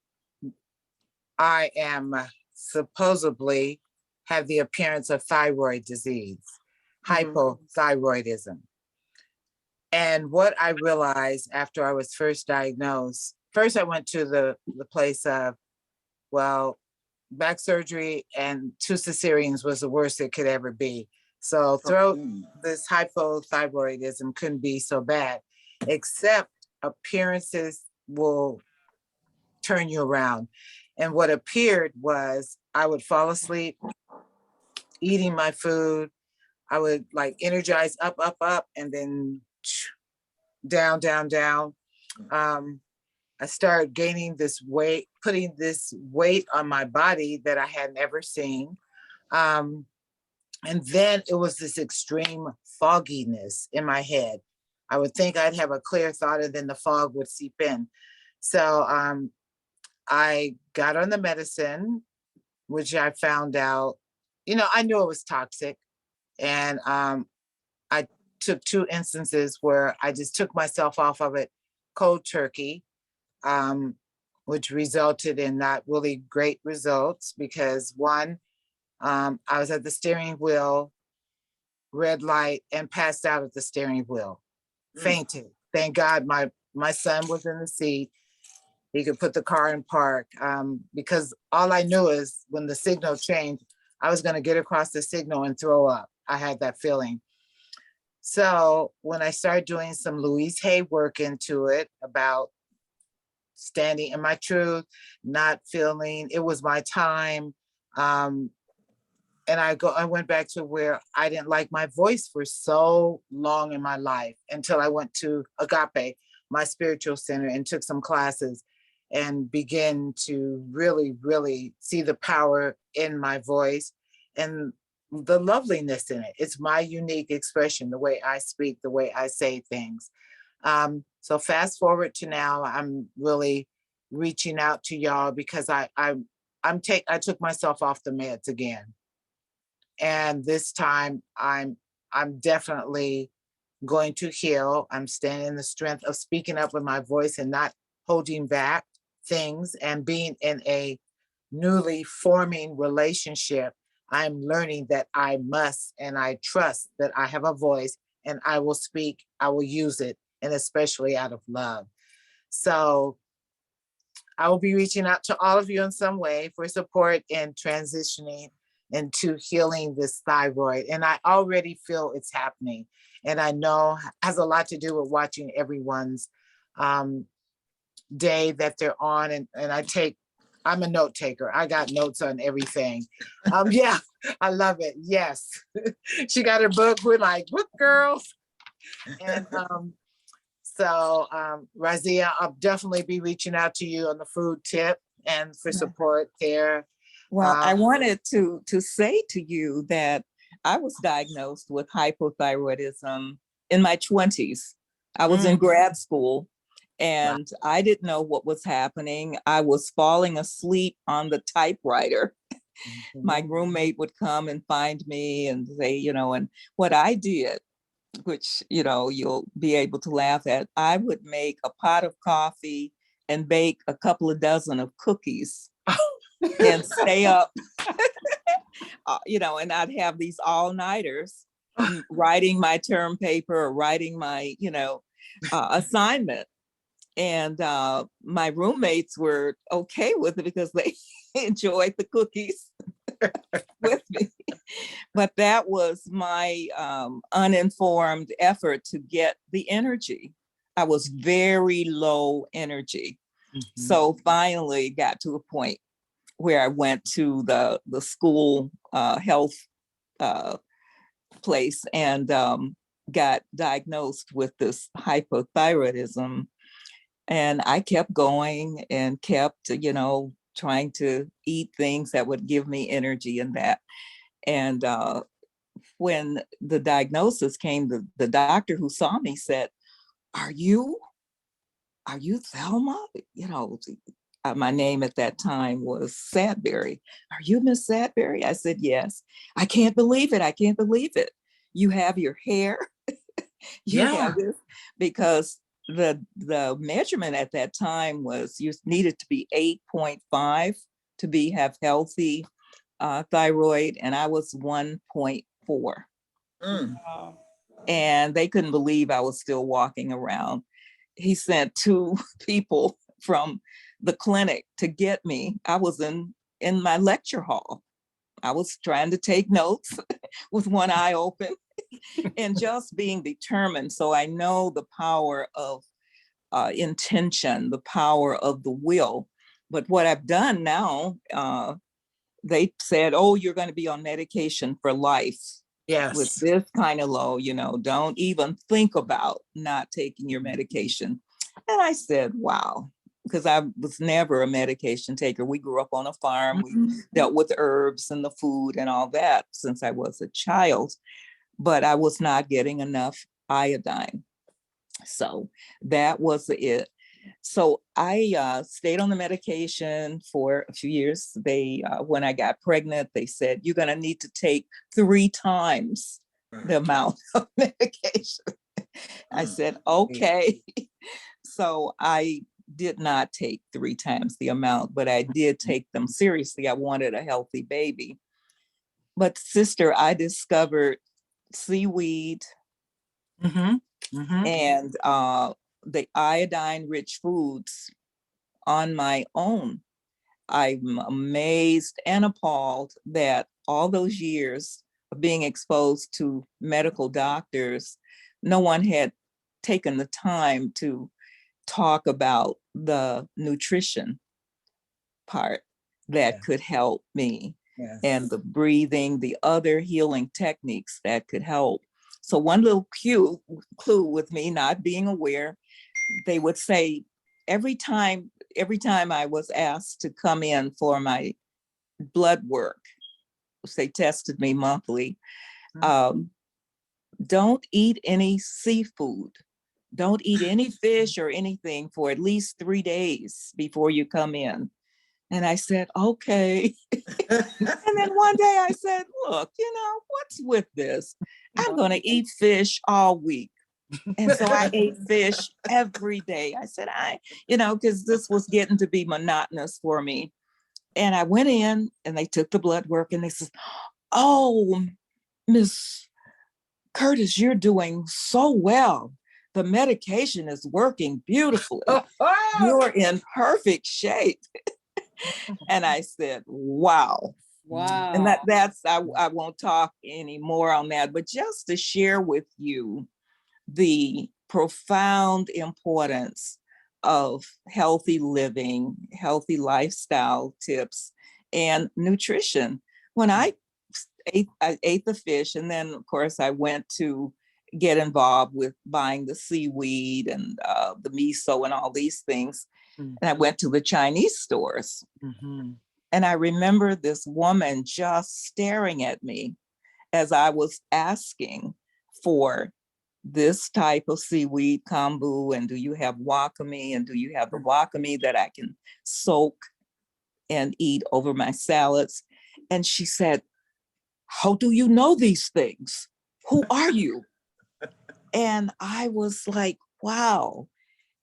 I am supposedly have the appearance of thyroid disease, hypothyroidism. And what I realized after I was first diagnosed, first I went to the place of, well, back surgery and 2 cesareans was the worst it could ever be. So throat, this hypothyroidism couldn't be so bad, except appearances will turn you around. And what appeared was I would fall asleep, eating my food. I would like energize up, up, up, and then down, down, down. I started gaining this weight, putting this weight on my body that I had never seen. And then it was this extreme fogginess in my head. I would think I'd have a clear thought and then the fog would seep in. So I got on the medicine, which I found out, I knew it was toxic. And I took 2 instances where I just took myself off of it cold turkey, which resulted in not really great results because one, I was at the steering wheel, red light, and passed out at the steering wheel, fainted. Thank God my son was in the seat. He could put the car in park because all I knew is when the signal changed, I was going to get across the signal and throw up. I had that feeling. So when I started doing some Louise Hay work into it about standing in my truth, not feeling it was my time. And I went back to where I didn't like my voice for so long in my life until I went to Agape, my spiritual center, and took some classes. and begin to really, really see the power in my voice and the loveliness in it. It's my unique expression, the way I speak, the way I say things. So fast forward to now, I'm really reaching out to y'all because I took myself off the meds again. And this time I'm definitely going to heal. I'm standing in the strength of speaking up with my voice and not holding back things, and being in a newly forming relationship. I'm learning that I must, and I trust that I have a voice and I will speak, I will use it, and especially out of love. So I will be reaching out to all of you in some way for support in transitioning into healing this thyroid. And I already feel it's happening. And I know it has a lot to do with watching everyone's day that they're on. And I'm a note taker. I got notes on everything. Yeah, I love it. Yes. She got her book. We're like, book girls. And so Razia, I'll definitely be reaching out to you on the food tip and for support there. Well, I wanted to say to you that I was diagnosed with hypothyroidism in my 20s. I was in grad school and I didn't know what was happening. I was falling asleep on the typewriter. My roommate would come and find me and say, and what I did, which, you'll be able to laugh at, I would make a pot of coffee and bake a couple of dozen of cookies and stay up, and I'd have these all-nighters writing my term paper or writing my, assignment. And my roommates were okay with it because they enjoyed the cookies with me. But that was my uninformed effort to get the energy. I was very low energy. So finally got to a point where I went to the school health place and got diagnosed with this hypothyroidism. And I kept going and kept, trying to eat things that would give me energy and that. And when the diagnosis came, the doctor who saw me said, are you Thelma? My name at that time was Sadberry. Are you Miss Sadberry? I said, yes. I can't believe it. I can't believe it. You have your hair. You have this, because the measurement at that time was you needed to be 8.5 to have healthy thyroid, and I was 1.4. And they couldn't believe I was still walking around. He sent 2 people from the clinic to get me. I was in my lecture hall. I was trying to take notes with one eye open and just being determined. So I know the power of intention, the power of the will. But what I've done now, they said, oh, you're going to be on medication for life. Yes. With this kind of low, don't even think about not taking your medication. And I said, wow, because I was never a medication taker. We grew up on a farm. We dealt with herbs and the food and all that since I was a child, but I was not getting enough iodine. So that was it. So I stayed on the medication for a few years. They, when I got pregnant, they said, you're going to need to take 3 times the amount of medication. I said, okay. So I did not take 3 times the amount, but I did take them seriously. I wanted a healthy baby. But sister, I discovered seaweed and the iodine-rich foods on my own. I'm amazed and appalled that all those years of being exposed to medical doctors, no one had taken the time to talk about the nutrition part that could help me, and the breathing, the other healing techniques that could help. So one little clue with me not being aware, they would say, every time every time I was asked to come in for my blood work, which they tested me monthly, don't eat any seafood. Don't eat any fish or anything for at least 3 days before you come in. And I said, okay. And then one day I said, look, what's with this? I'm going to eat fish all week. And so I ate fish every day. I said, because this was getting to be monotonous for me. And I went in and they took the blood work and they said, oh, Miss Curtis, you're doing so well. The medication is working beautifully. You're in perfect shape. And I said, wow. Wow. And I won't talk anymore on that, but just to share with you the profound importance of healthy living, healthy lifestyle tips, and nutrition. When I ate the fish, and then of course I went to get involved with buying the seaweed and the miso and all these things. And I went to the Chinese stores. And I remember this woman just staring at me as I was asking for this type of seaweed kombu, and do you have wakame, and do you have the wakame that I can soak and eat over my salads? And she said, how do you know these things? Who are you? And I was like, wow,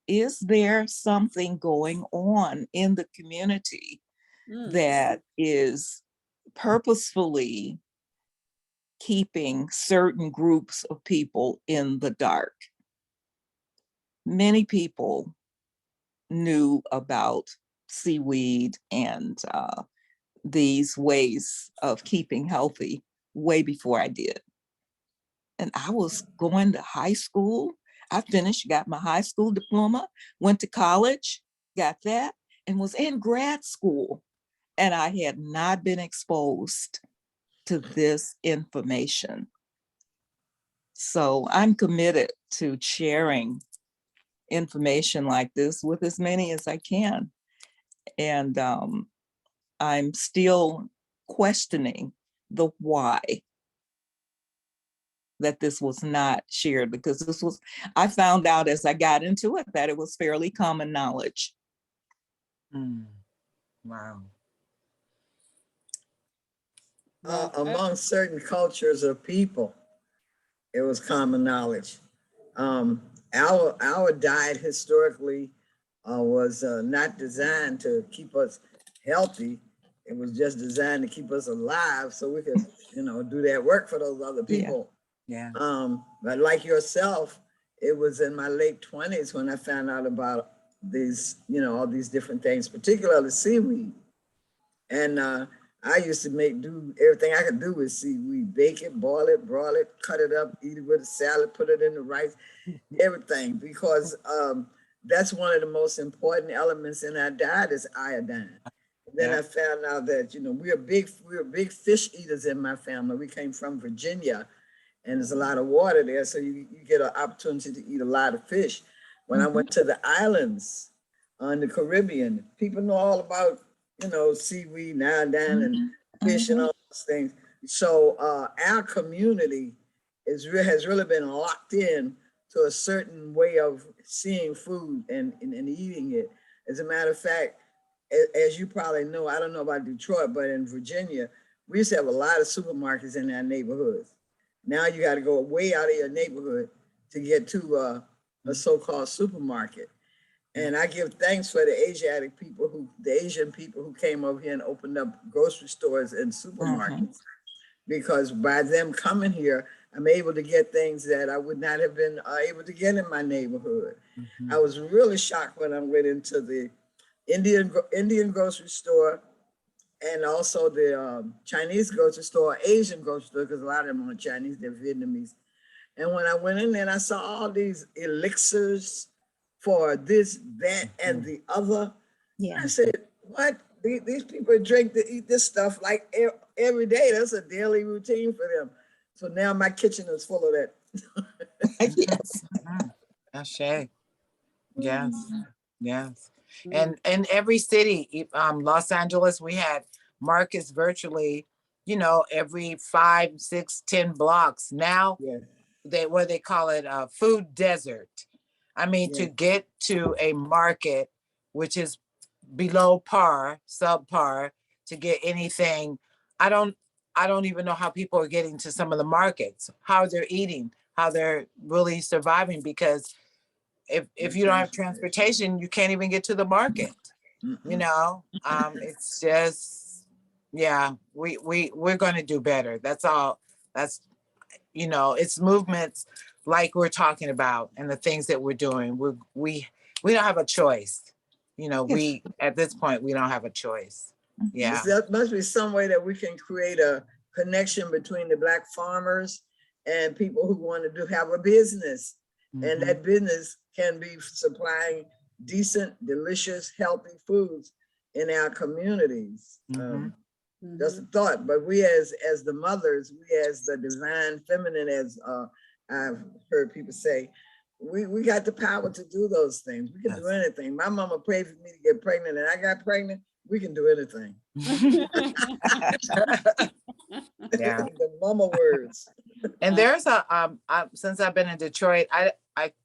is there something going on in the community that is purposefully keeping certain groups of people in the dark? Many people knew about seaweed and these ways of keeping healthy way before I did. And I was going to high school. I finished, got my high school diploma, went to college, got that, and was in grad school. And I had not been exposed to this information. So I'm committed to sharing information like this with as many as I can. And I'm still questioning the why that this was not shared, because I found out as I got into it that it was fairly common knowledge. Wow. Among certain cultures of people, it was common knowledge. Our diet historically was not designed to keep us healthy. It was just designed to keep us alive so we could, do that work for those other people. Yeah. But like yourself, it was in my late 20s when I found out about these, all these different things, particularly seaweed. And I used to do everything I could do with seaweed: bake it, boil it, broil it, cut it up, eat it with a salad, put it in the rice, everything, because that's one of the most important elements in our diet is iodine. And then I found out that we are big fish eaters in my family. We came from Virginia, and there's a lot of water there, so you get an opportunity to eat a lot of fish. When I went to the islands on the Caribbean, people know all about seaweed and iodine and fish and all those things. So our community has really been locked in to a certain way of seeing food and eating it. As a matter of fact, as you probably know, I don't know about Detroit, but in Virginia, we used to have a lot of supermarkets in our neighborhoods. Now you got to go way out of your neighborhood to get to a so-called supermarket. And I give thanks for the Asian people who came over here and opened up grocery stores and supermarkets, because by them coming here, I'm able to get things that I would not have been able to get in my neighborhood. I was really shocked when I went into the Indian grocery store and also the Chinese grocery store, Asian grocery store, because a lot of them are Chinese, they're Vietnamese. And when I went in there and I saw all these elixirs for this, that, and the other, I said, what? These people eat this stuff like every day. That's a daily routine for them. So now my kitchen is full of that. Yes. Ashe. Yes. Yes. And in every city, Los Angeles, we had markets virtually, every 5, 6, 10 blocks. Now Yes, what they call it, a food desert. I mean, to yes. get to a market, which is below par, subpar, to get anything, I don't even know how people are getting to some of the markets, how they're eating, how they're really surviving, because if you don't have transportation, you can't even get to the market. It's just, yeah, we're going to do better. That's all. That's, it's movements like we're talking about, and the things that we're doing. We don't have a choice. We, at this point, we don't have a choice. Yeah. There must be some way that we can create a connection between the Black farmers and people who want to have a business. And that business can be supplying decent, delicious, healthy foods in our communities. That's a thought, but we as the mothers, we as the divine feminine, as I've heard people say, we got the power to do those things. We can do anything. My mama prayed for me to get pregnant, and I got pregnant. We can do anything. Yeah. The mama words. And there's since I've been in Detroit, I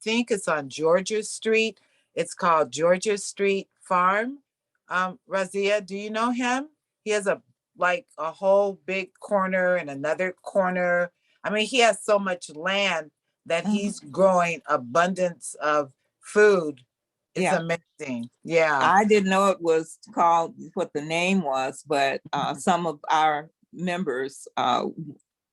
think it's on Georgia Street. It's called Georgia Street Farm. Razia, do you know him? He has a whole big corner and another corner. I mean, he has so much land that he's growing abundance of food. It's amazing. Yeah. I didn't know it was called what the name was, but some of our members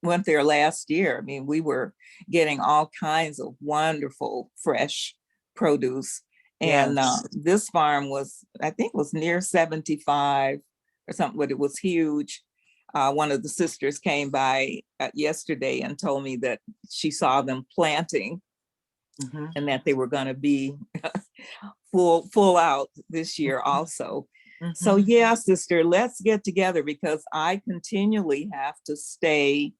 went there last year. I mean, we were getting all kinds of wonderful fresh produce. And this farm was, I think, was near 75 or something, but it was huge. One of the sisters came by yesterday and told me that she saw them planting and that they were going to be full out this year also. So yeah, sister, let's get together, because I continually have to stay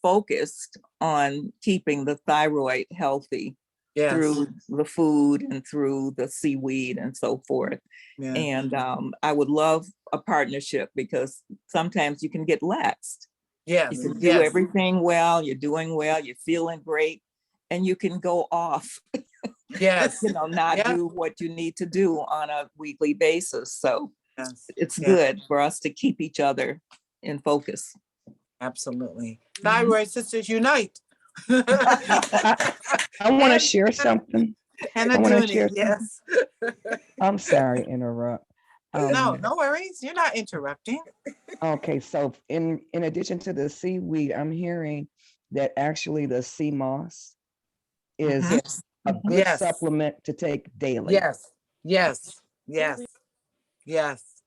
focused on keeping the thyroid healthy through the food and through the seaweed and so forth. Yeah. And I would love a partnership, because sometimes you can get laxed. Yes. You can do everything well, you're doing well, you're feeling great, and you can go off. Yes. Not do what you need to do on a weekly basis. So it's good for us to keep each other in focus. Absolutely. Thyroid sisters unite. I want to share something. And I want to share. yes. I'm sorry to interrupt. No worries. You're not interrupting. Okay, so in addition to the seaweed, I'm hearing that actually the sea moss is a good supplement to take daily. Yes,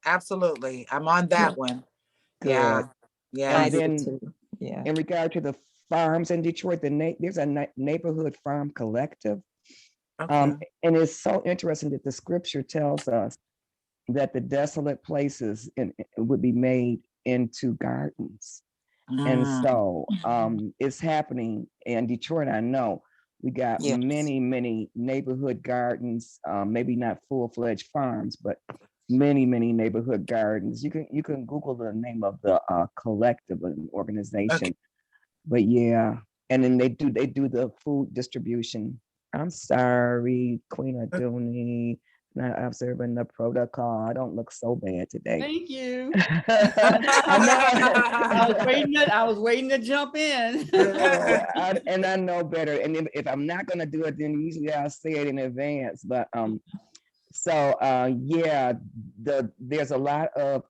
absolutely. I'm on that one. Good. Yeah. And then in regard to the farms in Detroit, there's a neighborhood farm collective. And it's so interesting that the scripture tells us that the desolate places would be made into gardens. And so it's happening in Detroit. I know we got many neighborhood gardens, maybe not full-fledged farms, but many neighborhood gardens. You can Google the name of the collective organization. But yeah, and then they do the food distribution. I'm sorry, Queen Aduni, not observing the protocol. I don't look so bad today. Thank you. I was waiting to jump in. And I know better. And if I'm not gonna do it, then usually I'll say it in advance. But yeah, there's a lot of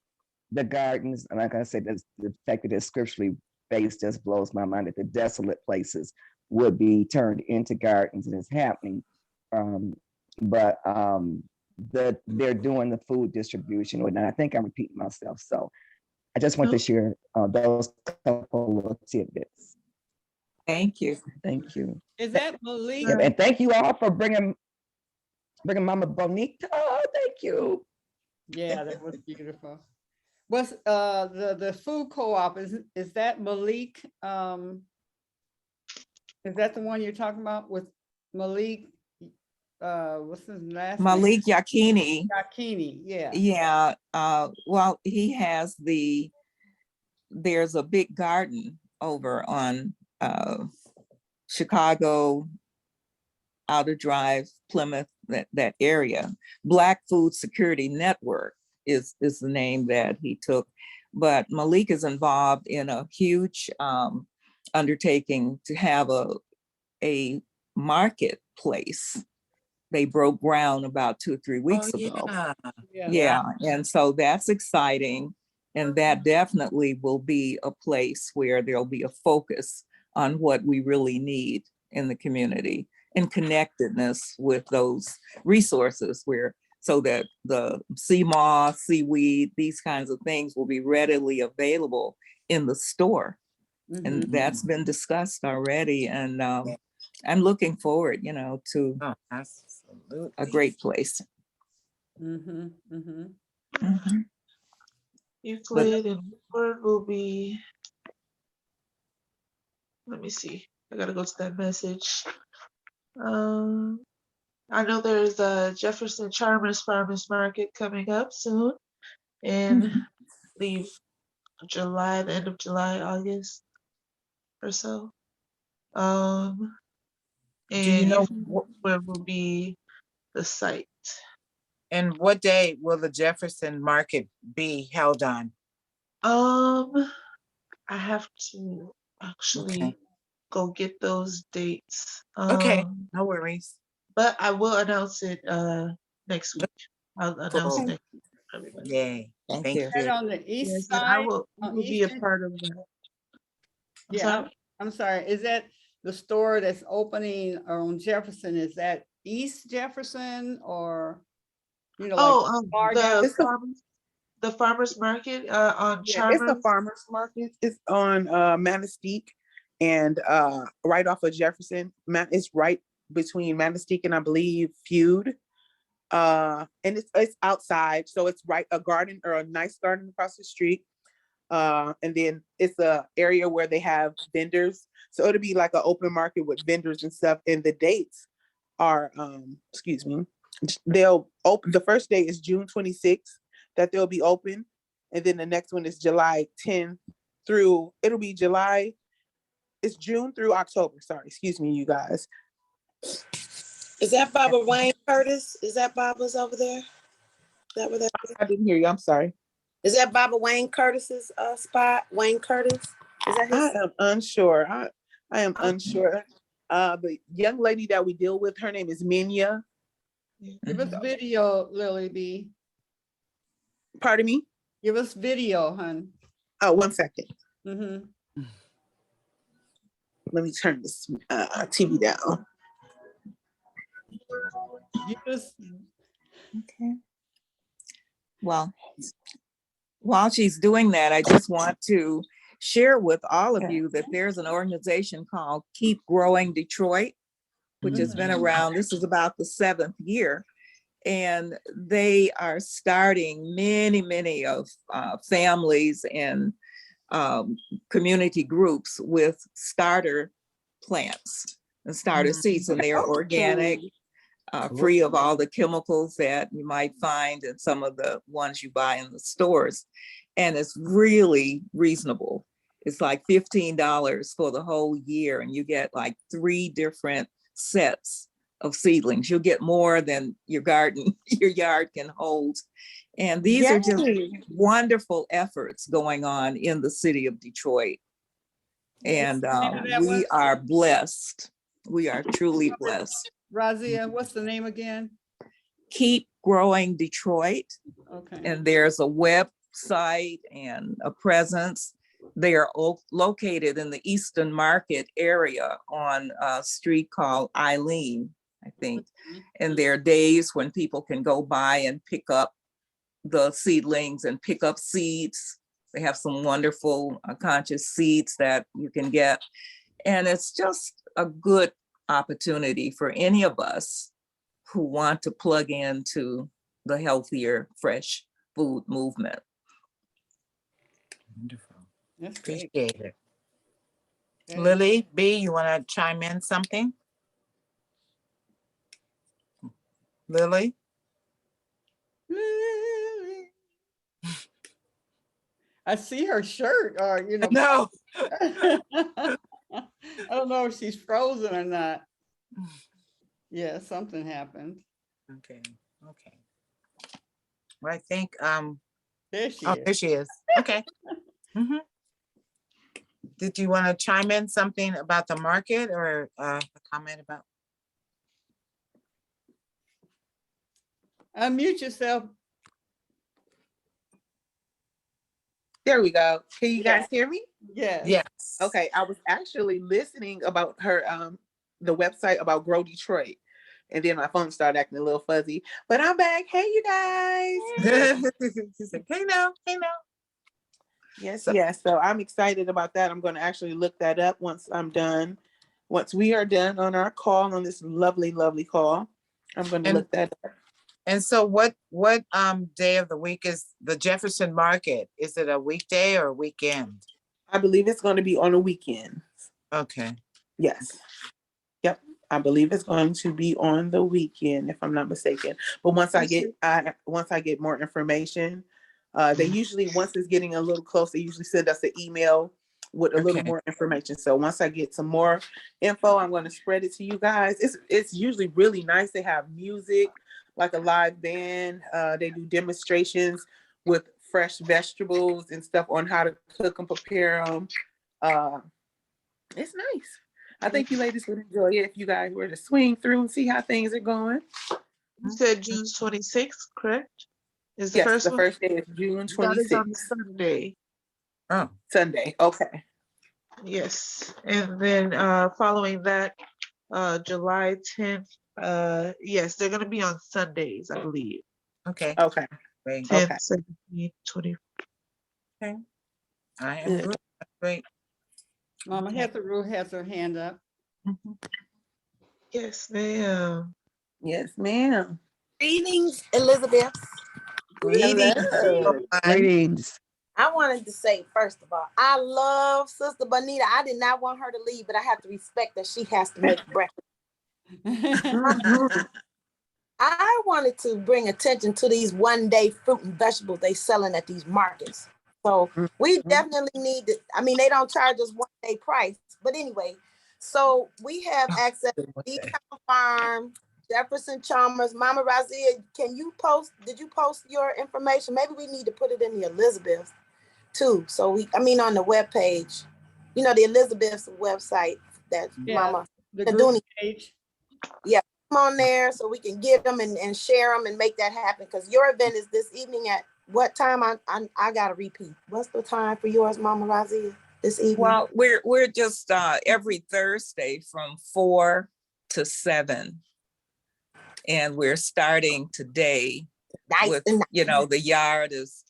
the gardens, and like I said, the fact that it's scripturally based just blows my mind, that the desolate places would be turned into gardens, and it's happening. But they're doing the food distribution, and I think I'm repeating myself. So I just want to share those couple of tidbits. Thank you. Thank you. Is that Malik? Yeah, and thank you all for bringing Mama Bonita. Thank you. Yeah, that was beautiful. What's the food co-op, is that Malik? Is that the one you're talking about with Malik? what's his last name? Malik Yakini. Yakini, yeah. Yeah, well, he has there's a big garden over on Chicago, Outer Drive, Plymouth, that area. Black Food Security Network is the name that he took. But Malik is involved in a huge undertaking to have a marketplace. They broke ground about 2 or 3 weeks ago. Yeah, and so that's exciting. And that definitely will be a place where there'll be a focus on what we really need in the community and connectedness with those resources so that the sea moss, seaweed, these kinds of things will be readily available in the store. And that's been discussed already. And I'm looking forward, to a great place. Euclid and Woodward will be, let me see. I gotta go to that message. I know there's a Jefferson Charmers Farmers Market coming up soon in, I believe, July, the end of July, August or so. And where will be the site? And what day will the Jefferson Market be held on? I have to actually go get those dates. Okay, no worries. But I will announce it next week. I'll announce Cool. next week for everybody. Yay. Thank you. And on the east Yes, side, and I will be a Eastern- part of that. I'm sorry. Is that the store that's opening on Jefferson? Is that East Jefferson or, the farmers market on Yeah, Charmers? it's a farmer's market. It's on Manistee and right off of Jefferson. It's right between Manistee and I believe Feud. And it's outside, so it's right a garden or a nice garden across the street. And then it's a area where they have vendors. So it'll be like an open market with vendors and stuff. And the dates are they'll open, the first day is June 26th that they'll be open. And then the next one is July 10th through, it's June through October. Sorry, excuse me, you guys. Is that Baba Wayne Curtis? Is that Baba's over there? Is that where that is? I didn't hear you, I'm sorry. Is that Baba Wayne Curtis's spot? Wayne Curtis? Is that his? I am unsure. I am unsure. The young lady that we deal with, her name is Minya. Give us video, Lily B. Pardon me? Give us video, hon. Oh, 1 second. Mm-hmm. Let me turn this TV down. Okay. Well, while she's doing that, I just want to share with all of you that there's an organization called Keep Growing Detroit, which has been around. This is about the 7th year. And they are starting many of families and community groups with starter plants and starter seeds, and they are organic, free of all the chemicals that you might find in some of the ones you buy in the stores. And it's really reasonable. It's like $15 for the whole year, and you get like 3 different sets of seedlings. You'll get more than your yard can hold. And these are just wonderful efforts going on in the city of Detroit. And we are blessed. We are truly blessed. Razia, what's the name again? Keep Growing Detroit. Okay. And there's a website and a presence. They are located in the Eastern Market area on a street called Eileen, I think. And there are days when people can go by and pick up the seedlings and pick up seeds. They have some wonderful conscious seeds that you can get. And it's just a good opportunity for any of us who want to plug into the healthier, fresh food movement. Wonderful. That's Appreciate great. it. Lily B, you want to chime in something? Lily? Lily. I see her shirt, or No. I don't know if she's frozen or not. Yeah, something happened. Okay. Okay. Well, I think There she oh, is. there she is. Okay. Mhm. Did you want to chime in something about the market or a comment about? Unmute yourself. There we go. Can you Yeah. guys hear me? Yes. Yes. Okay, I was actually listening about her the website about Grow Detroit. And then my phone started acting a little fuzzy. But I'm back. Hey you guys. She's like, hey now, hey now. Yes, So, yes. So I'm excited about that. I'm going to actually look that up once I'm done. Once we are done on our call, on this lovely, lovely call, I'm going to and look that up. and so what day of the week is the Jefferson Market? Is it a weekday or a weekend? I believe it's going to be on a weekend. Okay. Yes. Yep. I believe it's going to be on the weekend, if I'm not mistaken. But once I get more information, they usually, once it's getting a little close, they usually send us an email with a little more information. So once I get some more info, I'm going to spread it to you guys. It's usually really nice. They have music, like a live band. They do demonstrations with fresh vegetables and stuff on how to cook and prepare them. It's nice. I think you ladies would enjoy it if you guys were to swing through and see how things are going. You said June 26th, correct? Is the Yes, first the one? first day is June That is on 26th. Sunday. Oh, Sunday. Okay. Yes. And then following that, July 10th, yes, they're gonna be on Sundays, I believe. okay. Okay. Great. 10th, Okay. 17th, 20. Okay. I am good. That's great. Mama Heather has her hand up. Yes, ma'am. Yes, ma'am. Greetings, Elizabeth. Greetings, Hello. everyone. Greetings. I wanted to say, first of all, I love Sister Bonita. I did not want her to leave, but I have to respect that she has to make breakfast. I wanted to bring attention to these one-day fruit and vegetables they selling at these markets. So we definitely need to, I mean, they don't charge us one-day price, but anyway, so we have access to Town Farm, Jefferson Chalmers, Mama Razia, did you post your information? Maybe we need to put it in the Elizabeth too. So on the webpage, the Elizabeth's website that Mama the group page. Yeah, come on there so we can get them and share them and make that happen. Because your event is this evening at what time? I gotta repeat. What's the time for yours, Mama Razia, this evening? Well, we're just every Thursday from 4 to 7, and we're starting today. Nice. With the yard is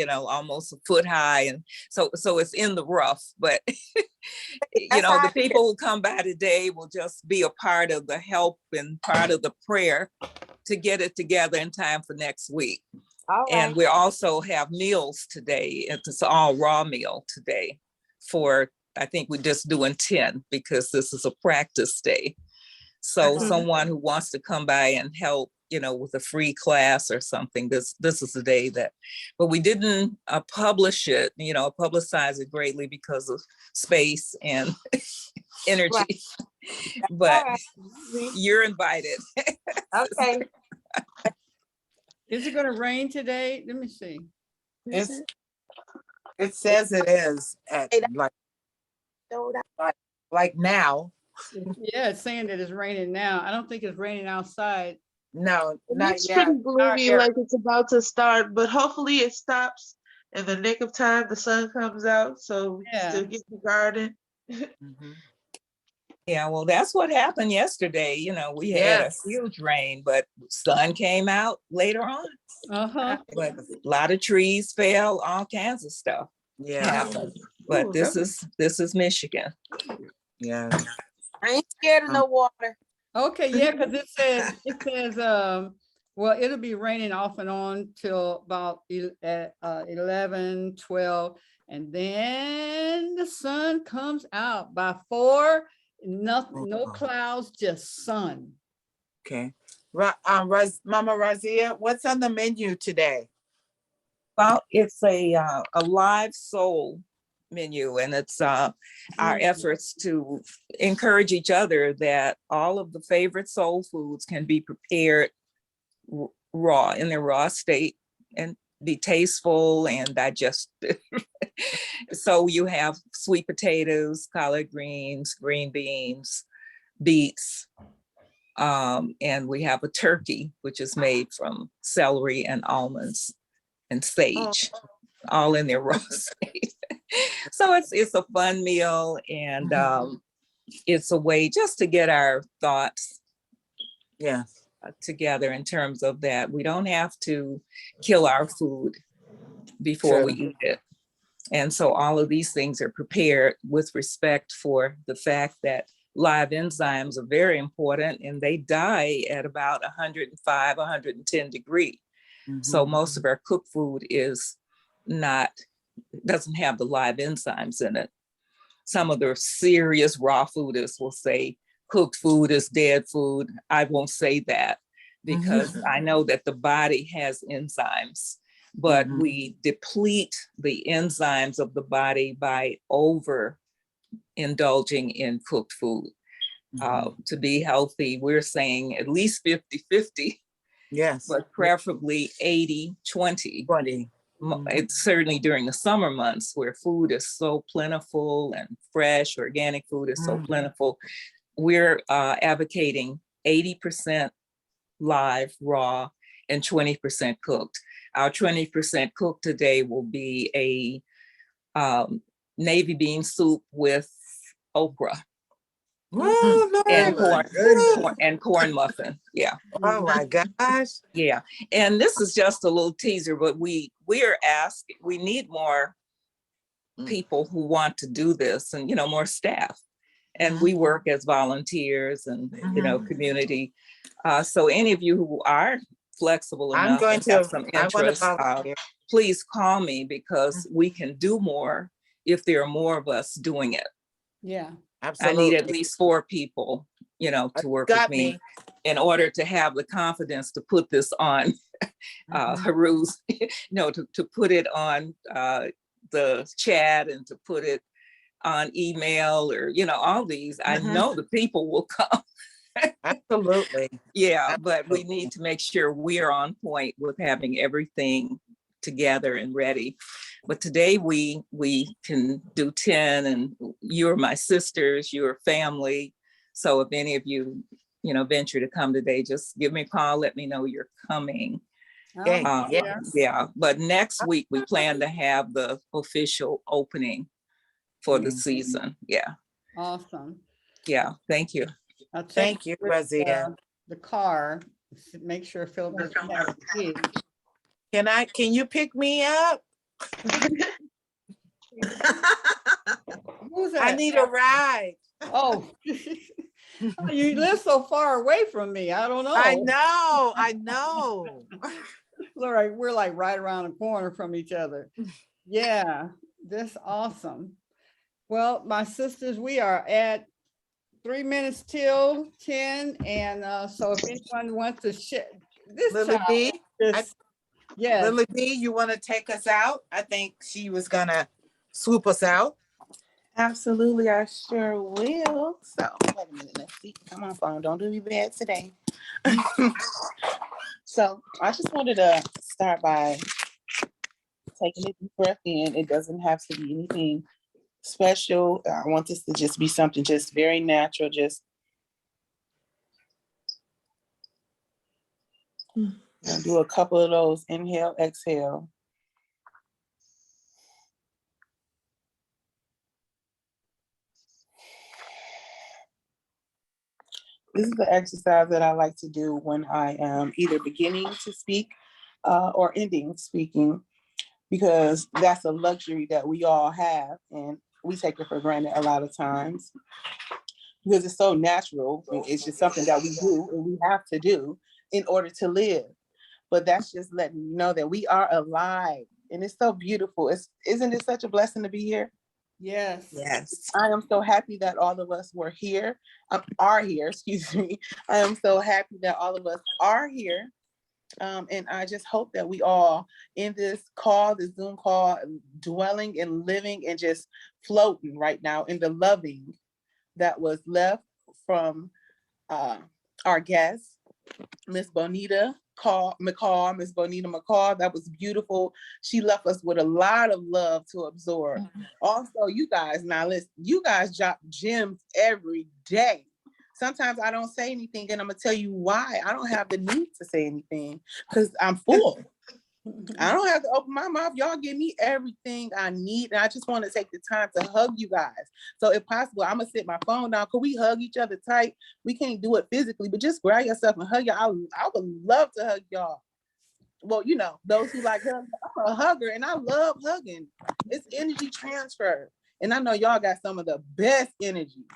almost a foot high, and so it's in the rough, but the people who come by today will just be a part of the help and part of the prayer to get it together in time for next week. And we also have meals today. It's all raw meal today I think we're just doing 10 because this is a practice day. So someone who wants to come by and help, with a free class or something, this is the day but we didn't publish it, publicize it greatly because of space and energy. But you're invited. Okay. Is it going to rain today? Let me see. It says it is at like now. Yeah, it's saying that it's raining now. I don't think it's raining outside. No, not yet. It's pretty gloomy, like it's about to start, but hopefully it stops in the nick of time. The sun comes out, so we can still get the garden. Yeah, well, that's what happened yesterday. We had a huge rain, but sun came out later on. But a lot of trees fell, all kinds of stuff happened. But this is Michigan. Yeah. I ain't scared of no water. Okay, yeah, because it says well, it'll be raining off and on till about 11, 12, and then the sun comes out by 4. Nothing, no clouds, just sun. Okay. Mama Razia, what's on the menu today? Well, it's a live soul menu, and it's our efforts to encourage each other that all of the favorite soul foods can be prepared raw in their raw state and be tasteful and digested. So you have sweet potatoes, collard greens, green beans, beets, and we have a turkey, which is made from celery and almonds and sage, all in their raw state. So it's a fun meal, and it's a way just to get our thoughts together in terms of that. We don't have to kill our food before we eat it. And so all of these things are prepared with respect for the fact that live enzymes are very important, and they die at about 105, 110 degrees. So most of our cooked food doesn't have the live enzymes in it. Some of the serious raw foodists will say cooked food is dead food. I won't say that, because I know that the body has enzymes, but we deplete the enzymes of the body by over indulging in cooked food. To be healthy, we're saying at least 50-50. Yes. But preferably 80-20. It's certainly during the summer months where food is so plentiful and fresh, organic food is so plentiful. We're advocating 80% live, raw, and 20% cooked. Our 20% cooked today will be a navy bean soup with okra. And corn muffin. Yeah. Oh my gosh. Yeah. And this is just a little teaser, but we need more people who want to do this, and more staff. And we work as volunteers and community. So any of you who are flexible enough and have some interest, please call me, because we can do more if there are more of us doing it. Yeah. Absolutely. I need at least 4 people, to work with me in order to have the confidence to put this on Haru's, to put it on the chat and to put it on email, or, all these. I know the people will come. Absolutely. Yeah, but we need to make sure we are on point with having everything together and ready. But today we can do 10, and you're my sisters, you're family. So if any of you, venture to come today, just give me a call, let me know you're coming. Yeah, but next week we plan to have the official opening for the season. Yeah. Awesome. Yeah, thank you. Thank you, Razia. The car, make sure Philip has the key. Can you pick me up? Who's that? I need a ride. Oh, you live so far away from me. I don't know. I know. We're like right around the corner from each other. Yeah, that's awesome. Well, my sisters, we are at 3 minutes till 10, and so if anyone wants to share this, Lillie B, yes. Lillie B, you want to take us out? I think she was gonna swoop us out. Absolutely, I sure will. So wait a minute, let's see. Come on, phone, don't do me bad today. So I just wanted to start by taking a deep breath in. It doesn't have to be anything special. I want this to just be something just very natural, just I'll do a couple of those. Inhale, exhale. This is the exercise that I like to do when I am either beginning to speak or ending speaking, because that's a luxury that we all have, and we take it for granted a lot of times because it's so natural. It's just something that we do and we have to do in order to live. But that's just letting you know that we are alive, and it's so beautiful. Isn't it such a blessing to be here? Yes. Yes. I am so happy that all of us are here, excuse me. I am so happy that all of us are here. And I just hope that we all in this call, this Zoom call, dwelling and living and just floating right now in the loving that was left from our guest, Miss Bonita McCall, Miss Bonita McCall. That was beautiful. She left us with a lot of love to absorb. Also, you guys, now listen, you guys drop gems every day. Sometimes I don't say anything, and I'm gonna tell you why. I don't have the need to say anything because I'm full. I don't have to open my mouth. Y'all give me everything I need. And I just want to take the time to hug you guys. So if possible, I'm going to sit my phone down. Could we hug each other tight? We can't do it physically, but just grab yourself and hug y'all. I would love to hug y'all. Well, you know, those who like hugging, I'm a hugger and I love hugging. It's energy transfer. And I know y'all got some of the best energy.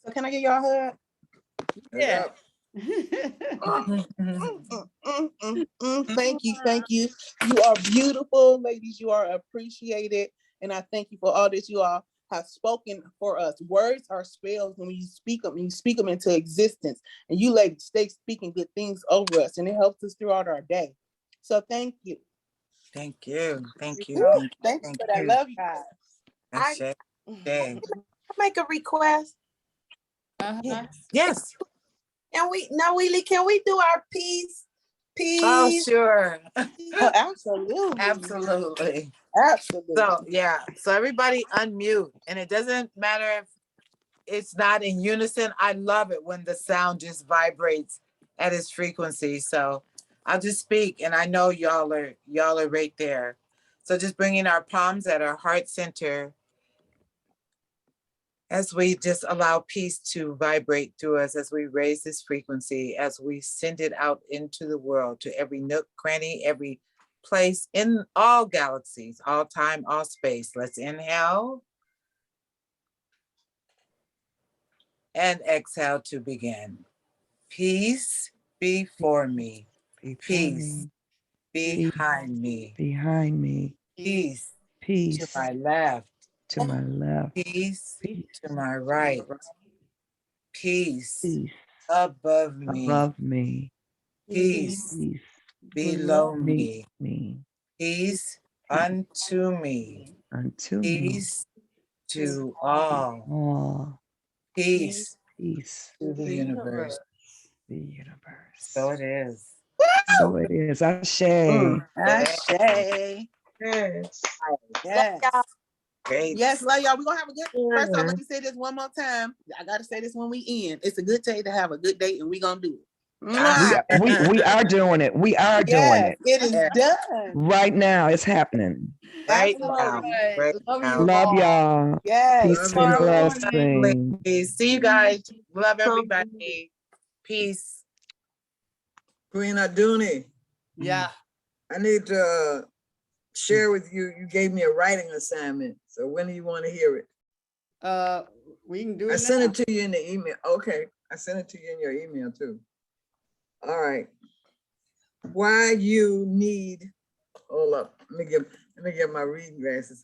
So can I get y'all a hug? Yeah. Thank you, thank you. You are beautiful, ladies. You are appreciated, and I thank you for all that you all have spoken for us. Words are spells when you speak them, and you speak them into existence. And you ladies stay speaking good things over us, and it helps us throughout our day. So thank you. Thank you. Thank you. Woo, Thank you. thank you for that. Love you guys. Ashe. I make a request. Yes. And Nawili, can we do our peace? Oh, sure. Oh, absolutely. Absolutely. Absolutely. So yeah. So everybody unmute. And it doesn't matter if it's not in unison. I love it when the sound just vibrates at its frequency. So I'll just speak, and I know y'all are right there. So just bringing our palms at our heart center as we just allow peace to vibrate through us, as we raise this frequency, as we send it out into the world, to every nook, cranny, every place in all galaxies, all time, all space. Let's inhale and exhale to begin. Peace before me. Peace behind me. Behind me. Peace Peace to my left. to my left. Peace to my right. Peace Peace above me. above me. Peace Peace below beneath me. me. Peace unto me. Unto me. Peace to all. All. Peace Peace. to the universe. The universe. So it is. So it is. Ashe. Ashe. Yes. Yes. Great. Yes, love y'all. We're gonna have a good first off, let me say this one more time. I gotta say this when we end. It's a good day to have a good date, and we're gonna do it. We are doing it. We are doing it. It is done. Right now, it's happening. Right Absolutely. now. Right Love now. you Love all. y'all. Yes. Peace and blessings. See you guys. Love everybody. Peace. Queen Aduni, Yeah. I need to share with you. You gave me a writing assignment. So when do you want to hear it? We can do it I now. sent it to you in the email. Okay. I sent it to you in your email too. All right. Why you need, hold up. Let me get my reading glasses.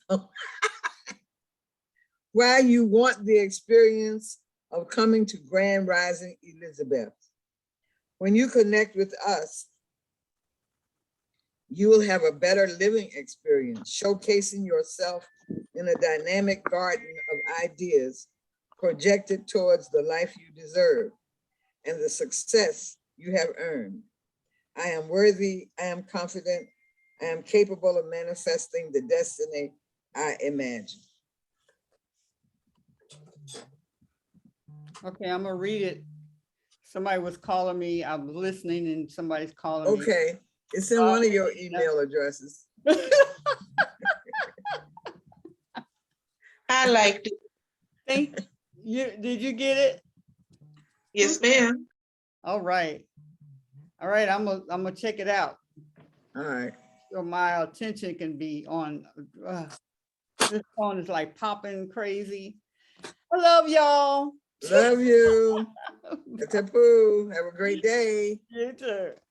Why you want the experience of coming to Grand Rising Elizabeth. When you connect with us, you will have a better living experience, showcasing yourself in a dynamic garden of ideas projected towards the life you deserve and the success you have earned. I am worthy, I am confident, I am capable of manifesting the destiny I imagine. Okay, I'm gonna read it. Somebody was calling me. I'm listening and somebody's calling me. Okay, it's in one of your email addresses. I liked it. Thank you. Did you get it? Yes, ma'am. All right. All right, I'm gonna check it out. All right. So my attention can be on. This phone is like popping crazy. I love y'all. Love you. Tapu. Have a great day. You too.